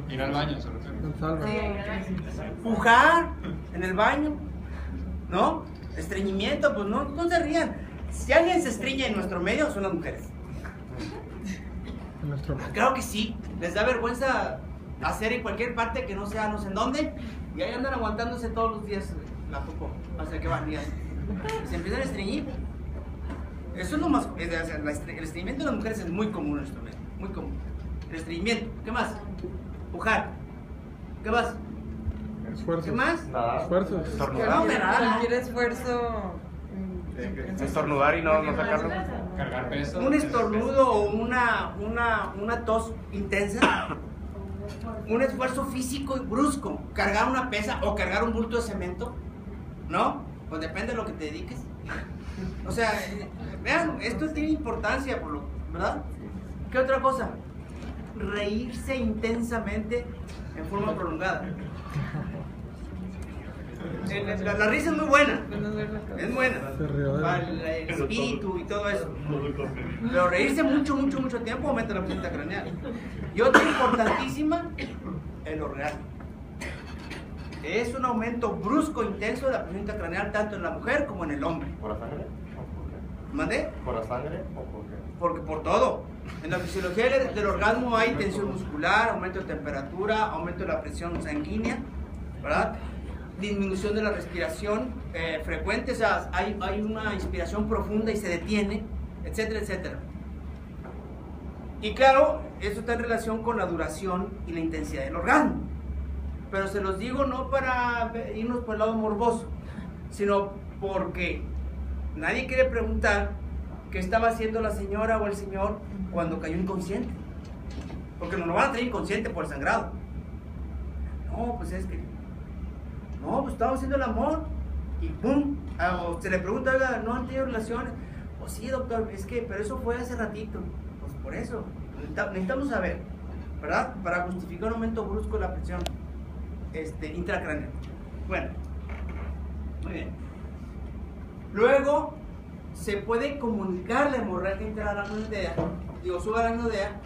Ir al baño, solo Pujar en el baño, ¿no? Estreñimiento, pues no se rían. Si alguien se estreña en nuestro medio, son las mujeres. Claro que sí, les da vergüenza hacer en cualquier parte que no sea no sé en dónde, y ahí andan aguantándose todos los días la popó, hasta que van y se empiezan a estreñir. Eso es lo más, el estreñimiento de las mujeres es muy común en nuestro medio, muy común. El estreñimiento, ¿qué más? Pujar, ¿qué más? Esfuerzos. ¿Qué más? Esfuerzos. Cualquier esfuerzo. Estornudar y no sacarlo. cargar peso. Un estornudo o una tos intensa, un esfuerzo físico y brusco, cargar una pesa o cargar un bulto de cemento, ¿no? Pues depende de lo que te dediques. O sea, vean, esto tiene importancia, ¿verdad? ¿Qué otra cosa? Reírse intensamente en forma prolongada. La risa es muy buena, es buena para el espíritu y todo eso, pero reírse mucho tiempo aumenta la presión intracraneal. Y otra importantísima, el orgasmo. Es un aumento brusco, intenso de la presión intracraneal tanto en la mujer como en el hombre. ¿Por la sangre? ¿Mandé? ¿Por la sangre o por qué? Porque por todo. En la fisiología del orgasmo hay tensión muscular, aumento de temperatura, aumento de la presión sanguínea, ¿verdad? Disminución de la respiración frecuente, o sea, hay una inspiración profunda y se detiene, etcétera, etcétera. Y claro, esto está en relación con la duración y la intensidad del orgasmo. Pero se los digo no para irnos por el lado morboso, sino porque nadie quiere preguntar qué estaba haciendo la señora o el señor cuando cayó inconsciente. Porque no lo van a tener inconsciente por el sangrado. No, pues es que... No, pues estaba haciendo el amor y ¡pum! O se le pregunta, oiga, ¿no han tenido relaciones? Pues sí, doctor, es que, pero eso fue hace ratito. Pues por eso, necesitamos saber, ¿verdad? Para justificar un aumento brusco de la presión intracraneal. Bueno, muy bien. Luego, se puede comunicar la hemorragia intraaracnoidea, subaracnoidea,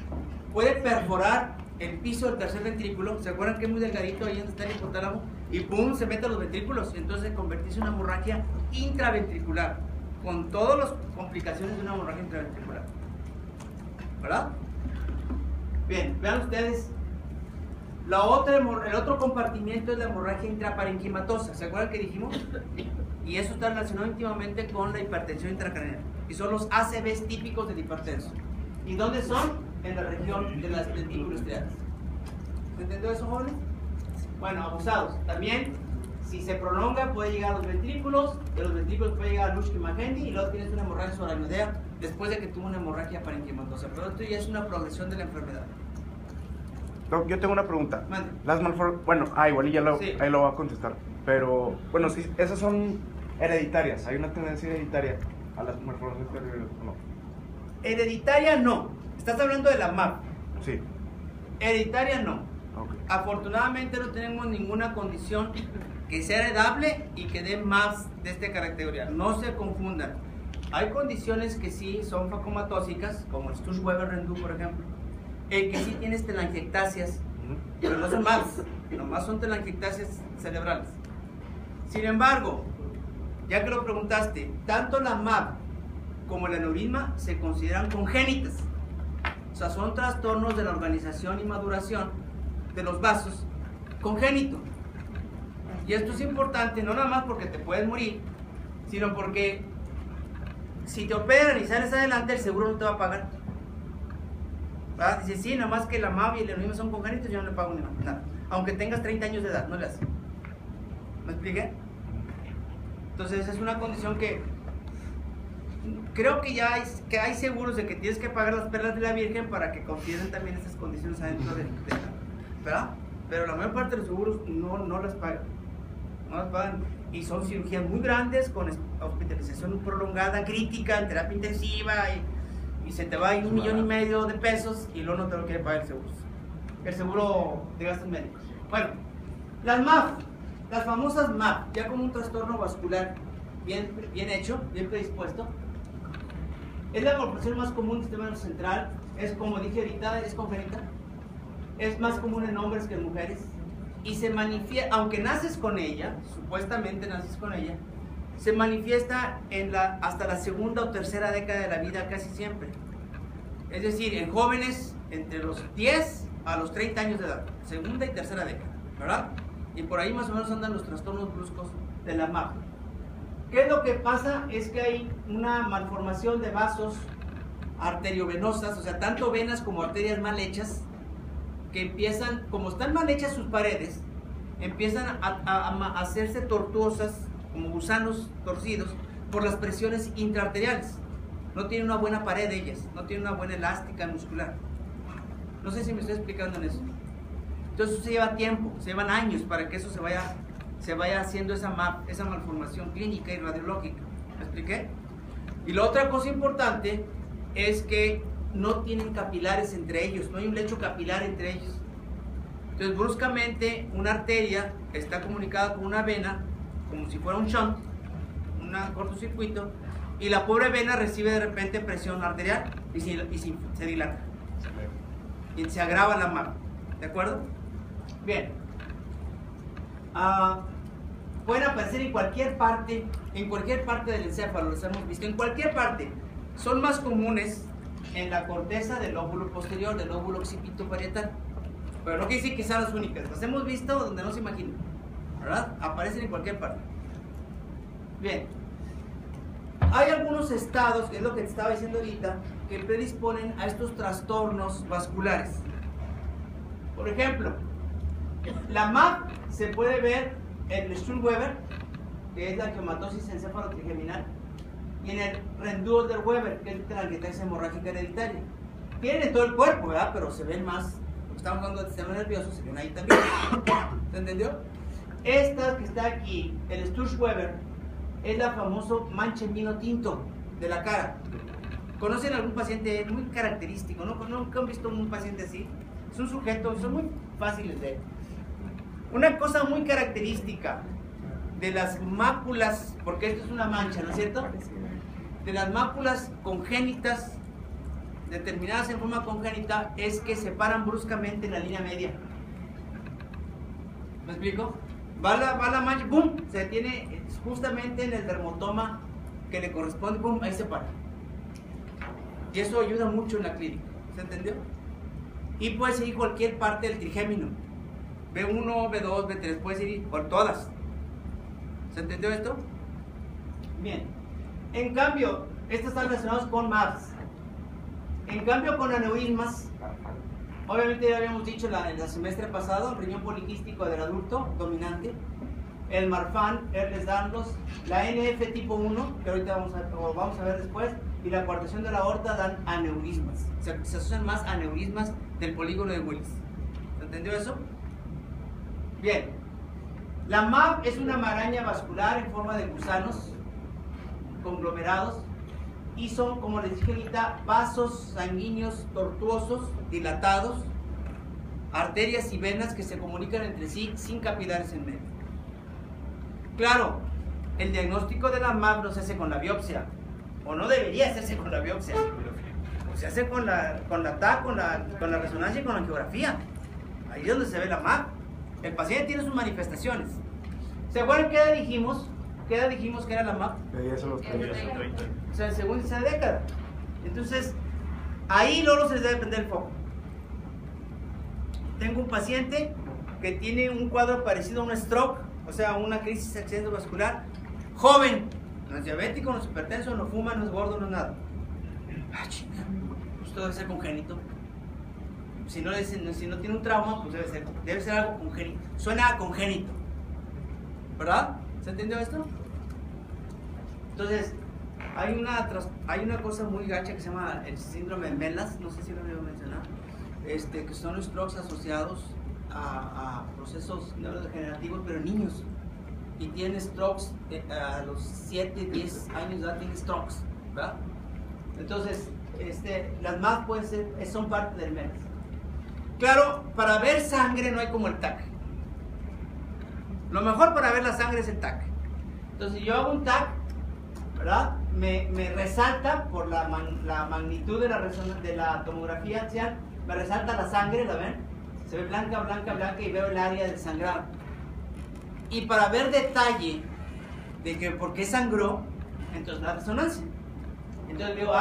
puede perforar el piso del tercer ventrículo. ¿Se acuerdan que es muy delgadito ahí donde está el hipotálamo? Y pum, se mete a los ventrículos y entonces convertirse en una hemorragia intraventricular, con todas las complicaciones de una hemorragia intraventricular, ¿verdad? Bien, vean ustedes, el otro compartimiento es la hemorragia intraparenquimatosa. ¿Se acuerdan que dijimos? Y eso está relacionado íntimamente con la hipertensión intracraneal, y son los ACVs típicos del hipertenso. ¿Y dónde son? En la región de las ventrículos striatas. ¿Se entendió eso, jóvenes? Bueno, abusados. También, si se prolonga, puede llegar a los ventrículos, de los ventrículos puede llegar a Luschke-Magendi, y luego tienes una hemorragia subaracnoidea después de que tuvo una hemorragia parenquimatosa. Pero esto ya es una progresión de la enfermedad. Doc, yo tengo una pregunta. Mande. Las igual y ya Sí. ahí lo voy a contestar. Pero, bueno, sí, esas son Hereditarias, ¿hay una tendencia hereditaria a las malformaciones periodos o no? Hereditaria no. Estás hablando de la MAP. Sí. Hereditaria no. Okay. Afortunadamente no tenemos ninguna condición que sea heredable y que dé más de esta categoría. No se confundan. Hay condiciones que sí son facomatóxicas, como el Sturge-Weber-Rendu, por ejemplo, que sí tienes telangiectasias, pero no son más, nomás son telangiectasias cerebrales. Sin embargo, ya que lo preguntaste, tanto la MAP como el aneurisma se consideran congénitas. O sea, son trastornos de la organización y maduración de los vasos congénito. Y esto es importante, no nada más porque te puedes morir, sino porque si te operan y sales adelante, el seguro no te va a pagar. ¿Verdad? Dice, sí, nada más que la MAP y el aneurisma son congénitos, yo no le pago ni nada. Aunque tengas 30 años de edad, no le hace. ¿Me expliqué? Entonces es una condición que creo que ya hay seguros de que tienes que pagar las perlas de la Virgen para que consideren también esas condiciones adentro de ¿verdad? Pero la mayor parte de los seguros no las pagan. No las pagan. Y son cirugías muy grandes con hospitalización prolongada, crítica, en terapia intensiva y se te va ahí $1,5 millones de pesos y luego no te lo quiere pagar el seguro de gastos médicos. Bueno, las MAF, las famosas MAF, ya como un trastorno vascular bien hecho, bien predispuesto, es la malformación más común del sistema nervioso central. Es, como dije ahorita, es congénita, es más común en hombres que en mujeres y se manifiesta, aunque naces con ella, supuestamente naces con ella, se manifiesta hasta la segunda o tercera década de la vida casi siempre. Es decir, en jóvenes entre los 10 a los 30 años de edad, segunda y tercera década, ¿verdad? Y por ahí más o menos andan los trastornos bruscos de la MAP. ¿Qué es lo que pasa? Es que hay una malformación de vasos arteriovenosas, o sea, tanto venas como arterias mal hechas, que empiezan, como están mal hechas sus paredes, empiezan a hacerse tortuosas, como gusanos torcidos, por las presiones intraarteriales. No tienen una buena pared ellas, no tienen una buena elástica muscular. No sé si me estoy explicando en eso. Entonces eso se lleva tiempo, se llevan años para que eso se vaya haciendo esa malformación clínica y radiológica. ¿Me expliqué? Y la otra cosa importante es que no tienen capilares entre ellos, no hay un lecho capilar entre ellos. Entonces bruscamente una arteria está comunicada con una vena, como si fuera un shunt, un cortocircuito, y la pobre vena recibe de repente presión arterial y se dilata. Y se agrava la MAP. ¿De acuerdo? Bien. Pueden aparecer en cualquier parte del encéfalo, los hemos visto, en cualquier parte. Son más comunes en la corteza del lóbulo posterior, del lóbulo occipito parietal. Pero no quiere decir que sean las únicas. Las hemos visto donde no se imaginan, ¿verdad? Aparecen en cualquier parte. Bien. Hay algunos estados, que es lo que te estaba diciendo ahorita, que predisponen a estos trastornos vasculares. Por ejemplo, la MAP se puede ver en el Sturge-Weber, que es la angiomatosis encéfalo-trigeminal, y en el Rendu-Weber, que es la telangiectasia hemorrágica hereditaria. Tienen en todo el cuerpo, ¿verdad? Pero se ven más, porque estamos hablando del sistema nervioso, se ven ahí también. ¿Se entendió? Esta que está aquí, el Sturge-Weber, es la famoso mancha en vino tinto de la cara. ¿Conocen algún paciente muy característico? ¿Nunca han visto un paciente así? Es un sujeto, son muy fáciles de ver. Una cosa muy característica de las máculas, porque esto es una mancha, ¿no es cierto? De las máculas congénitas, determinadas en forma congénita, es que se paran bruscamente en la línea media. ¿Me explico? Va la mancha, ¡pum! Se detiene justamente en el dermatoma que le corresponde, ¡pum! Ahí se para. Y eso ayuda mucho en la clínica, ¿se entendió? Y puede seguir cualquier parte del trigémino, B1, B2, B3, puede seguir por todas. ¿Se entendió esto? Bien. En cambio, estos están relacionados con MAPs. En cambio, con aneurismas, obviamente ya habíamos dicho el semestre pasado, el riñón poliquístico del adulto dominante, el Marfan, Ehlers-Danlos, la NF tipo 1, que ahorita vamos a ver después, y la coartación de la aorta dan aneurismas. Se asocian más aneurismas del polígono de Willis. ¿Se entendió eso? Bien. La MAV es una maraña vascular en forma de gusanos conglomerados y son, como les dije ahorita, vasos sanguíneos tortuosos, dilatados, arterias y venas que se comunican entre sí sin capilares en medio. Claro, el diagnóstico de la MAV no se hace con la biopsia, o no debería hacerse con la biopsia, se hace con la TAC, con la resonancia y con la angiografía. Ahí es donde se ve la MAV. El paciente tiene sus manifestaciones. ¿Se acuerdan qué edad dijimos? ¿Qué edad dijimos que era la MAV? O sea, en segunda década. Entonces, ahí luego se les debe prender el foco. Tengo un paciente que tiene un cuadro parecido a un stroke, o sea, una crisis accidente vascular, joven, no es diabético, no es hipertenso, no fuma, no es gordo, no es nada. Ah, chinga, esto debe ser congénito. Si no tiene un trauma, pues debe ser algo congénito. Suena a congénito, ¿verdad? ¿Se entendió esto? Entonces, hay una cosa muy gacha que se llama el síndrome de Melas, no sé si lo voy a mencionar, que son los strokes asociados a procesos neurodegenerativos, pero niños. Y tienen strokes a los 7, 10 años de edad, tienen strokes, ¿verdad? Entonces, las MAV son parte del Melas. Claro, para ver sangre no hay como el TAC. Lo mejor para ver la sangre es el TAC. Entonces, si yo hago un TAC, ¿verdad? Me resalta por la magnitud de la tomografía axial, me resalta la sangre, ¿la ven? Se ve blanca, blanca, blanca y veo el área del sangrado. Y para ver detalle de que por qué sangró, entonces la resonancia. Entonces digo,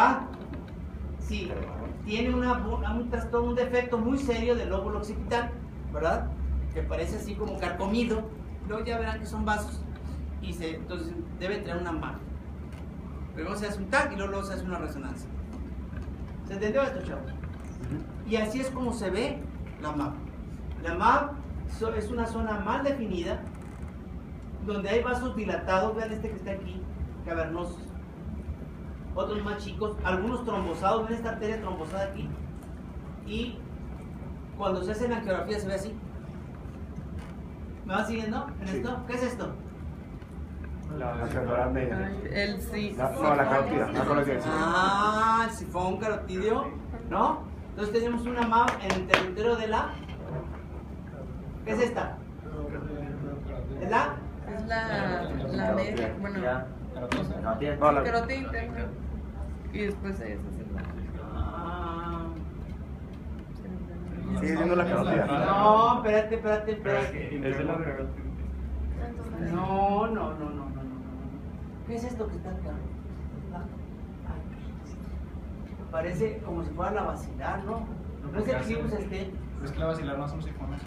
sí, tiene un trastorno, un defecto muy serio del lóbulo occipital, ¿verdad? Que parece así como carcomido. Luego ya verán que son vasos. Entonces debe tener una MAV. Luego se hace un TAC y luego se hace una resonancia. ¿Se entendió esto, chavos? Y así es como se ve la MAV. La MAV es una zona mal definida, donde hay vasos dilatados. Vean este que está aquí, cavernosos. Otros más chicos, algunos trombosados. Ven esta arteria trombosada aquí. Y cuando se hace la angiografía se ve así. ¿Me van siguiendo en esto? ¿Qué es esto? La carótida media. El sí. No, la carótida. El sifón carotídeo, ¿no? Entonces tenemos una MAV en el territorio de la... ¿Qué es esta? ¿Es la? Es la media, bueno, carótida interna. Y después es así. Sigue siendo la carótida. No, espérate. Es de la carótida. No. ¿Qué es esto que está acá? Parece como si fuera la vacilar, ¿no? No es el clipus Es que la vacilar no son sifones.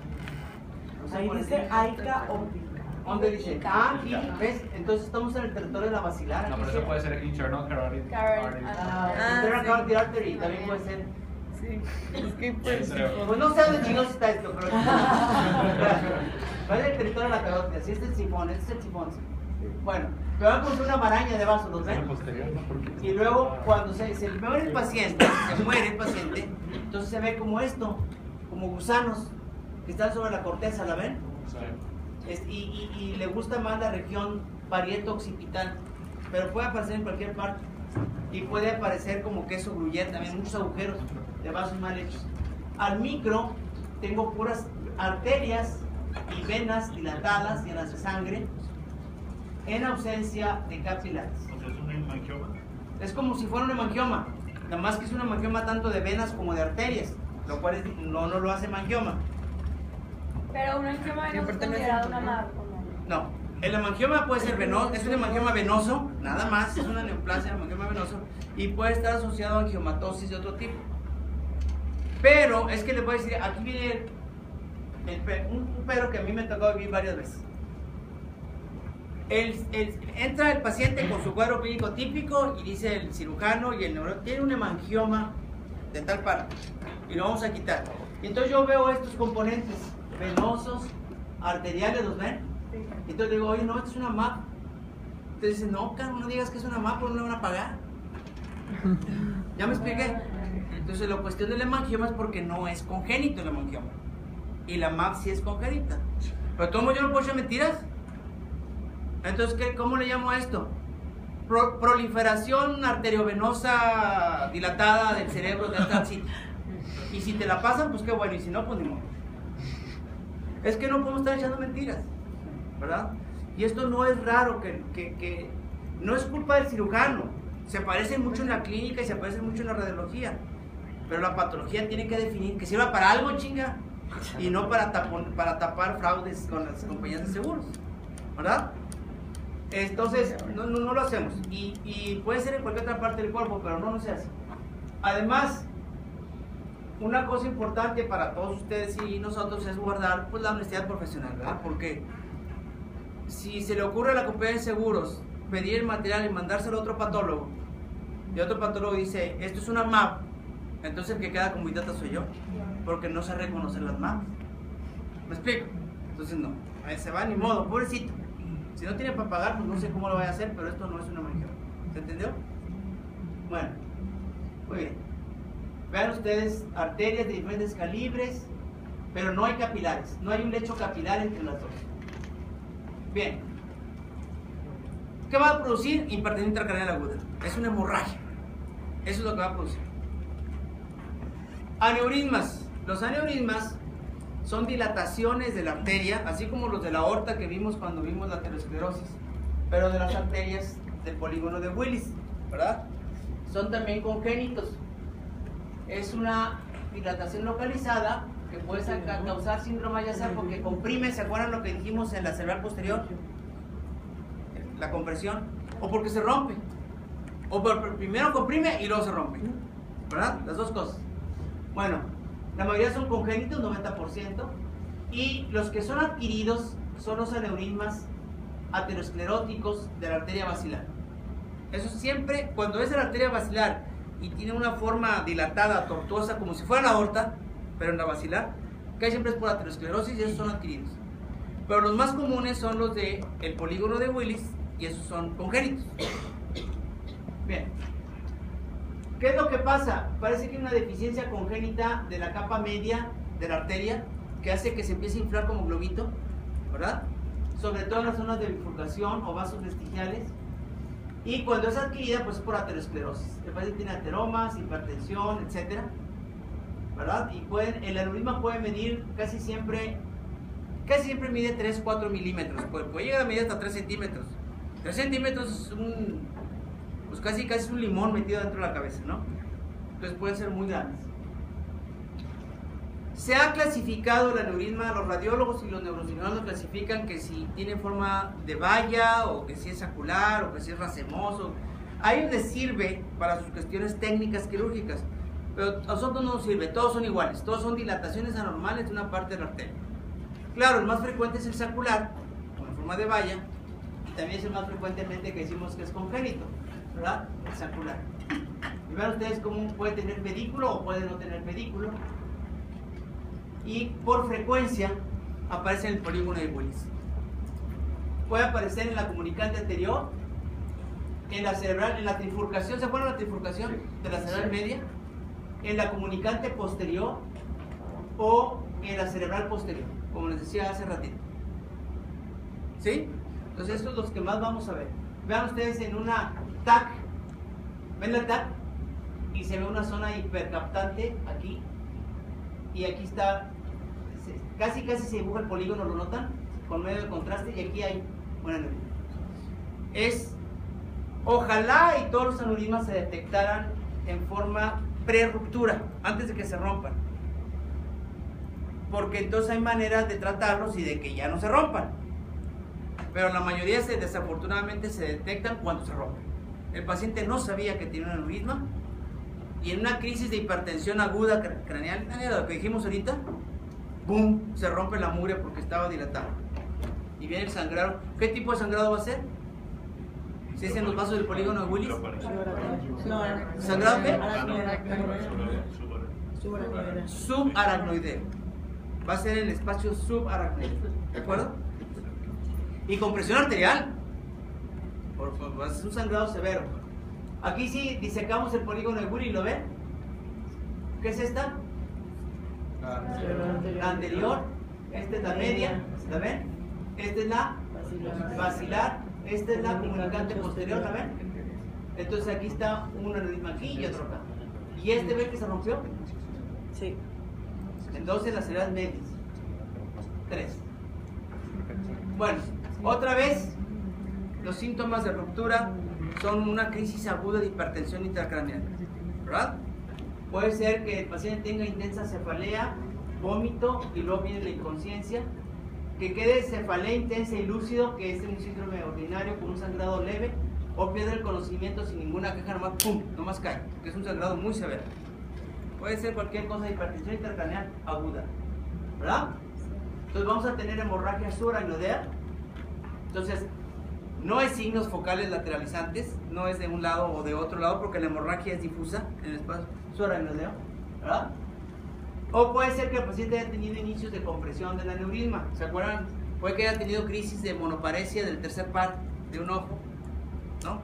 Ahí dice AICA óptica. ¿Dónde dice? Aquí, ¿ves? Entonces estamos en el territorio de la vacilar. No, pero eso puede ser internal carotid artery. Internal carotid artery también puede ser. Sí, es que Pues no sé dónde chingos está esto, pero... Va en el territorio de la carótida. Si este es el sifón, este es el sifón. Bueno, pero van con una maraña de vasos, ¿los ven? Y luego, cuando se muere el paciente, entonces se ve como esto, como gusanos que están sobre la corteza, ¿la ven? Y le gusta más la región parieto-occipital, pero puede aparecer en cualquier parte. Y puede aparecer como queso gruyere, también muchos agujeros de vasos mal hechos. Al micro tengo puras arterias y venas dilatadas, llenas de sangre, en ausencia de capilares. O sea, es un hemangioma. Es como si fuera un hemangioma, nada más que es un hemangioma tanto de venas como de arterias, lo cual no lo hace hemangioma. Pero un hemangioma no es considerado una MAV. No, el hemangioma puede ser venoso, es un hemangioma venoso, nada más, es una neoplasia, hemangioma venoso, y puede estar asociado a angiomatosis de otro tipo. Pero es que les voy a decir, aquí viene un pero que a mí me tocó vivir varias veces. Entra el paciente con su cuadro clínico típico y dice el cirujano y el neurólogo, tiene un hemangioma de tal parte y lo vamos a quitar. Y entonces yo veo estos componentes venosos, arteriales, ¿los ven? Y entonces digo, oye, no, esto es una MAV. Entonces dicen, no, Carlos, no digas que es una MAV, porque no le van a pagar. ¿Ya me expliqué? Entonces la cuestión del hemangioma es porque no es congénito el hemangioma. Y la MAV sí es congénita. Pero todo yo no puedo echar mentiras. Entonces, ¿cómo le llamo a esto? Proliferación arteriovenosa dilatada del cerebro de tal sitio. Y si te la pasan, pues qué bueno, y si no, pues ni modo. Es que no podemos estar echando mentiras, ¿verdad? Y esto no es raro, que no es culpa del cirujano. Se parecen mucho en la clínica y se parecen mucho en la radiología. Pero la patología tiene que definir que sirva para algo, chinga, y no para tapar fraudes con las compañías de seguros, ¿verdad? Entonces, no lo hacemos. Y puede ser en cualquier otra parte del cuerpo, pero no se hace. Además, una cosa importante para todos ustedes y nosotros es guardar pues la honestidad profesional, ¿verdad? Porque si se le ocurre a la compañía de seguros pedir el material y mandárselo a otro patólogo, y otro patólogo dice, esto es una MAP, entonces el que queda como idiota soy yo, porque no sé reconocer las MAPs. ¿Me explico? Entonces no, se va ni modo, pobrecito. Si no tiene para pagar, pues no sé cómo lo vaya a hacer, pero esto no es una maniobra. ¿Se entendió? Bueno, muy bien. Vean ustedes arterias de diferentes calibres, pero no hay capilares, no hay un lecho capilar entre las dos. Bien. ¿Qué va a producir? Hipertensión intracraneal aguda. Es una hemorragia. Eso es lo que va a producir. Aneurismas. Los aneurismas son dilataciones de la arteria, así como los de la aorta que vimos cuando vimos la aterosclerosis, pero de las arterias del polígono de Willis, ¿verdad? Son también congénitos. Es una dilatación localizada que puede causar síndrome, ya sea porque comprime, ¿se acuerdan lo que dijimos en la cerebral posterior? La compresión, o porque se rompe, o primero comprime y luego se rompe, ¿verdad? Las dos cosas. Bueno, la mayoría son congénitos, 90%, y los que son adquiridos son los aneurismas ateroscleróticos de la arteria basilar. Eso siempre, cuando es de la arteria basilar y tiene una forma dilatada, tortuosa, como si fuera la aorta, pero en la basilar, que siempre es por aterosclerosis y esos son adquiridos. Pero los más comunes son los del polígono de Willis y esos son congénitos. Bien. ¿Qué es lo que pasa? Parece que hay una deficiencia congénita de la capa media de la arteria que hace que se empiece a inflar como globito, ¿verdad? Sobre todo en las zonas de bifurcación o vasos vestigiales. Y cuando es adquirida, pues es por aterosclerosis. El paciente tiene ateromas, hipertensión, etcétera, ¿verdad? Y el aneurisma puede medir casi siempre mide 3-4 milímetros. Puede llegar a medir hasta 3 centímetros. 3 centímetros es pues casi un limón metido dentro de la cabeza, ¿no? Entonces pueden ser muy grandes. Se ha clasificado el aneurisma, los radiólogos y los neurocirujanos clasifican que si tiene forma de valla, o que si es sacular, o que si es racemoso. Ahí les sirve para sus cuestiones técnicas quirúrgicas, pero a nosotros no nos sirve, todos son iguales, todos son dilataciones anormales de una parte de la arteria. Claro, el más frecuente es el sacular, con forma de valla, y también es el más frecuentemente que decimos que es congénito, ¿verdad? El sacular. Y vean ustedes cómo puede tener pedículo o puede no tener pedículo. Y por frecuencia aparece en el polígono de Willis. Puede aparecer en la comunicante anterior, en la cerebral, en la trifurcación, ¿se acuerdan de la trifurcación de la cerebral media? En la comunicante posterior o en la cerebral posterior, como les decía hace ratito. ¿Sí? Entonces estos son los que más vamos a ver. Vean ustedes en una TAC, ¿ven la TAC? Y se ve una zona hipercaptante aquí. Y aquí está, casi se dibuja el polígono, ¿lo notan? Con medio de contraste, y aquí hay un aneurisma. Ojalá y todos los aneurismas se detectaran en forma pre-ruptura, antes de que se rompan. Porque entonces hay maneras de tratarlos y de que ya no se rompan. Pero la mayoría desafortunadamente se detectan cuando se rompen. El paciente no sabía que tenía un aneurisma, y en una crisis de hipertensión aguda craneal, lo que dijimos ahorita, ¡boom!, se rompe la mugre porque estaba dilatada. Y viene el sangrado. ¿Qué tipo de sangrado va a ser? ¿Si es en los vasos del polígono de Willis? ¿Sangrado qué? Subaracnoideo. Va a ser en el espacio subaracnoideo. ¿De acuerdo? Y compresión arterial. Es un sangrado severo. Aquí sí disecamos el polígono de Willis, ¿lo ven? ¿Qué es esta? La anterior. Esta es la media, ¿la ven? Esta es la basilar Esta es la comunicante posterior, ¿la ven? Entonces aquí está un aneurisma aquí y otro acá. ¿Y este ve que se rompió? Sí. Entonces las edades medias. 3. Bueno, otra vez, los síntomas de ruptura son una crisis aguda de hipertensión intracraneal, ¿verdad? Puede ser que el paciente tenga intensa cefalea, vómito y luego viene la inconsciencia, que quede cefalea intensa y lúcido, que es un síndrome ordinario con un sangrado leve, o pierde el conocimiento sin ninguna queja, nomás ¡pum!, nomás cae, que es un sangrado muy severo. Puede ser cualquier cosa de hipertensión intracraneal aguda, ¿verdad? Entonces vamos a tener hemorragia subaracnoidea. Entonces, no hay signos focales lateralizantes, no es de un lado o de otro lado, porque la hemorragia es difusa en el espacio subaracnoideo, ¿verdad? O puede ser que el paciente haya tenido inicios de compresión del aneurisma, ¿se acuerdan? Puede que haya tenido crisis de monoparesia del tercer par de un ojo, ¿no?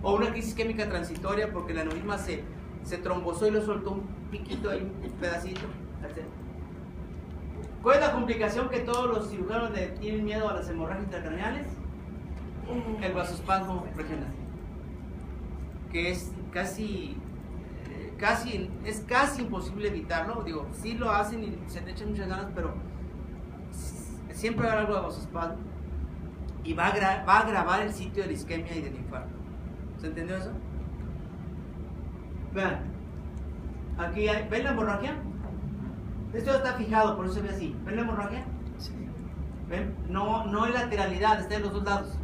O una crisis química transitoria porque el aneurisma se trombosó y lo soltó un piquito ahí, un pedacito, etc. ¿Cuál es la complicación que todos los cirujanos le tienen miedo a las hemorragias intracraneales? El vasospasmo regional, que es casi imposible evitarlo. Digo, sí lo hacen y se le echan muchas ganas, pero siempre va a haber algo de vasospasmo y va a agravar el sitio de la isquemia y del infarto. ¿Se entendió eso? Vean, aquí hay, ¿ven la hemorragia? Esto está fijado, por eso se ve así. ¿Ven la hemorragia? Sí. ¿Ven? No hay lateralidad, está en los dos lados.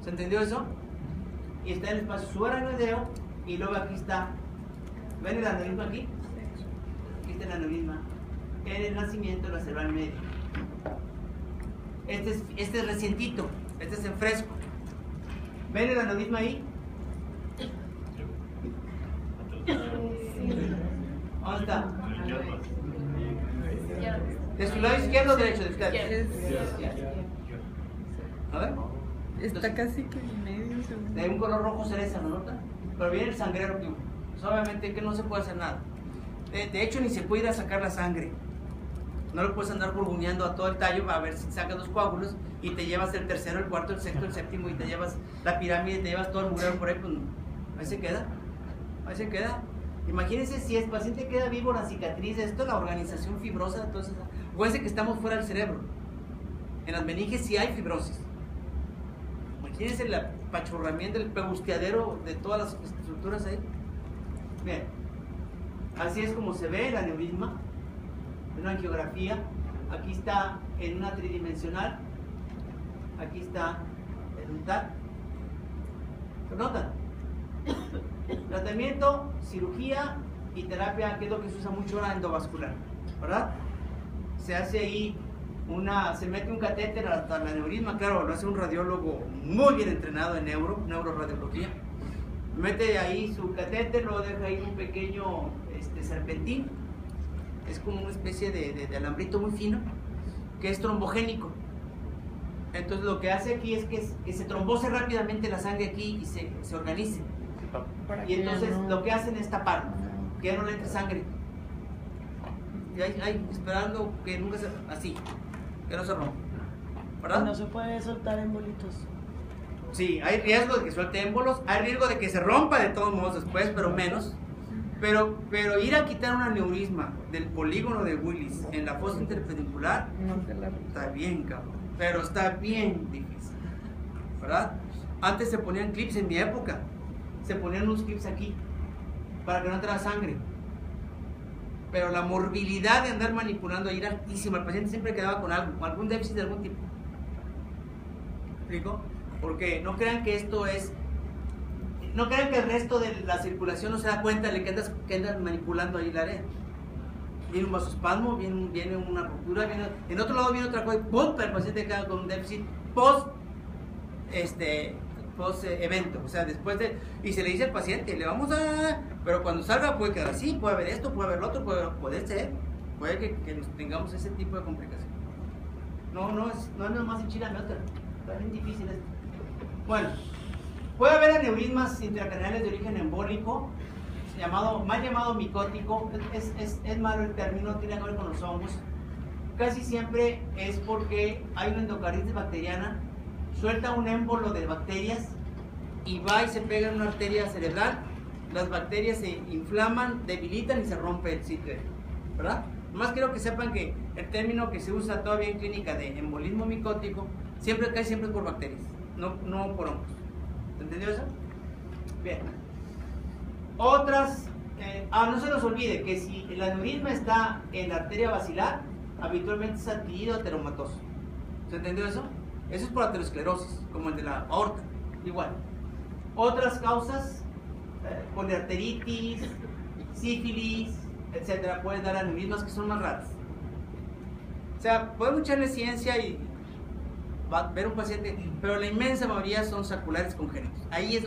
¿Se entendió eso? Y está en el espacio subaracnoideo y luego aquí está. ¿Ven el aneurisma aquí? Aquí está el aneurisma. En el nacimiento de la cervical media. Este es recientito, este es en fresco. ¿Ven el aneurisma ahí? ¿Dónde está? ¿De su lado izquierdo o derecho? De ustedes. A ver. Está casi que en medio. De un color rojo cereza, ¿no nota? Pero viene el sangrero aquí. Pues obviamente que no se puede hacer nada. De hecho, ni se puede ir a sacar la sangre. No lo puedes andar burbuneando a todo el tallo a ver si sacas los coágulos y te llevas el tercero, el cuarto, el sexto, el séptimo y te llevas la pirámide, te llevas todo el mugrero por ahí, pues ahí se queda. Ahí se queda. Imagínense si el paciente queda vivo, la cicatriz, esto es la organización fibrosa. Entonces, acuérdense que estamos fuera del cerebro. En las meninges sí hay fibrosis. Imagínense el apachurramiento, el pegusteadero de todas las estructuras ahí. Bien, así es como se ve el aneurisma. Una angiografía. Aquí está en una tridimensional. Aquí está en un TAC. ¿Se notan? Tratamiento, cirugía y terapia, que es lo que se usa mucho ahora, endovascular, ¿verdad? Se hace ahí se mete un catéter hasta el aneurisma, claro, lo hace un radiólogo muy bien entrenado en neuroradiología. Mete ahí su catéter, lo deja ahí un pequeño serpentín, es como una especie de alambrito muy fino, que es trombogénico. Entonces lo que hace aquí es que se trombose rápidamente la sangre aquí y se organice. Y entonces lo que hacen es taparlo, que ya no le entre sangre. Y ahí esperando que nunca así, que no se rompa, ¿verdad? No se puede soltar embolitos. Sí, hay riesgo de que suelte émbolos, hay riesgo de que se rompa de todos modos después, pero menos. Pero ir a quitar un aneurisma del polígono de Willis en la fosa interpedicular está bien, cabrón, pero está bien difícil, ¿verdad? Antes se ponían clips, en mi época se ponían unos clips aquí para que no entrara sangre, pero la morbilidad de andar manipulando ahí era altísima. El paciente siempre quedaba con algún déficit de algún tipo. ¿Me explico? Porque no crean que esto es, no crean que el resto de la circulación no se da cuenta de que andas manipulando ahí la área. Viene un vasospasmo, viene una ruptura, en otro lado viene otra cosa, ¡pum!, el paciente queda con un déficit post evento, o sea, después de, y se le dice al paciente, le vamos a, pero cuando salga puede quedar así, puede haber esto, puede haber lo otro, puede ser, puede que tengamos ese tipo de complicación. No es nomás enchilame otra, está bien difícil esto. Bueno, puede haber aneurismas intracraneales de origen embólico, mal llamado micótico. Es malo el término, tiene que ver con los hongos. Casi siempre es porque hay una endocarditis bacteriana suelta un émbolo de bacterias y va y se pega en una arteria cerebral. Las bacterias se inflaman, debilitan y se rompe el sitio, ¿verdad? Más quiero que sepan que el término que se usa todavía en clínica de embolismo micótico siempre cae siempre por bacterias, no por hongos. ¿Entendió eso? Bien. Otras, no se nos olvide que si el aneurisma está en la arteria basilar, habitualmente es adquirido ateromatoso. ¿Se entendió eso? Eso es por aterosclerosis, como el de la aorta, igual. Otras causas, poliarteritis, sífilis, etcétera, pueden dar aneurismas que son más raras. O sea, podemos echarle ciencia y va a ver un paciente, pero la inmensa mayoría son saculares congénitos. Ahí es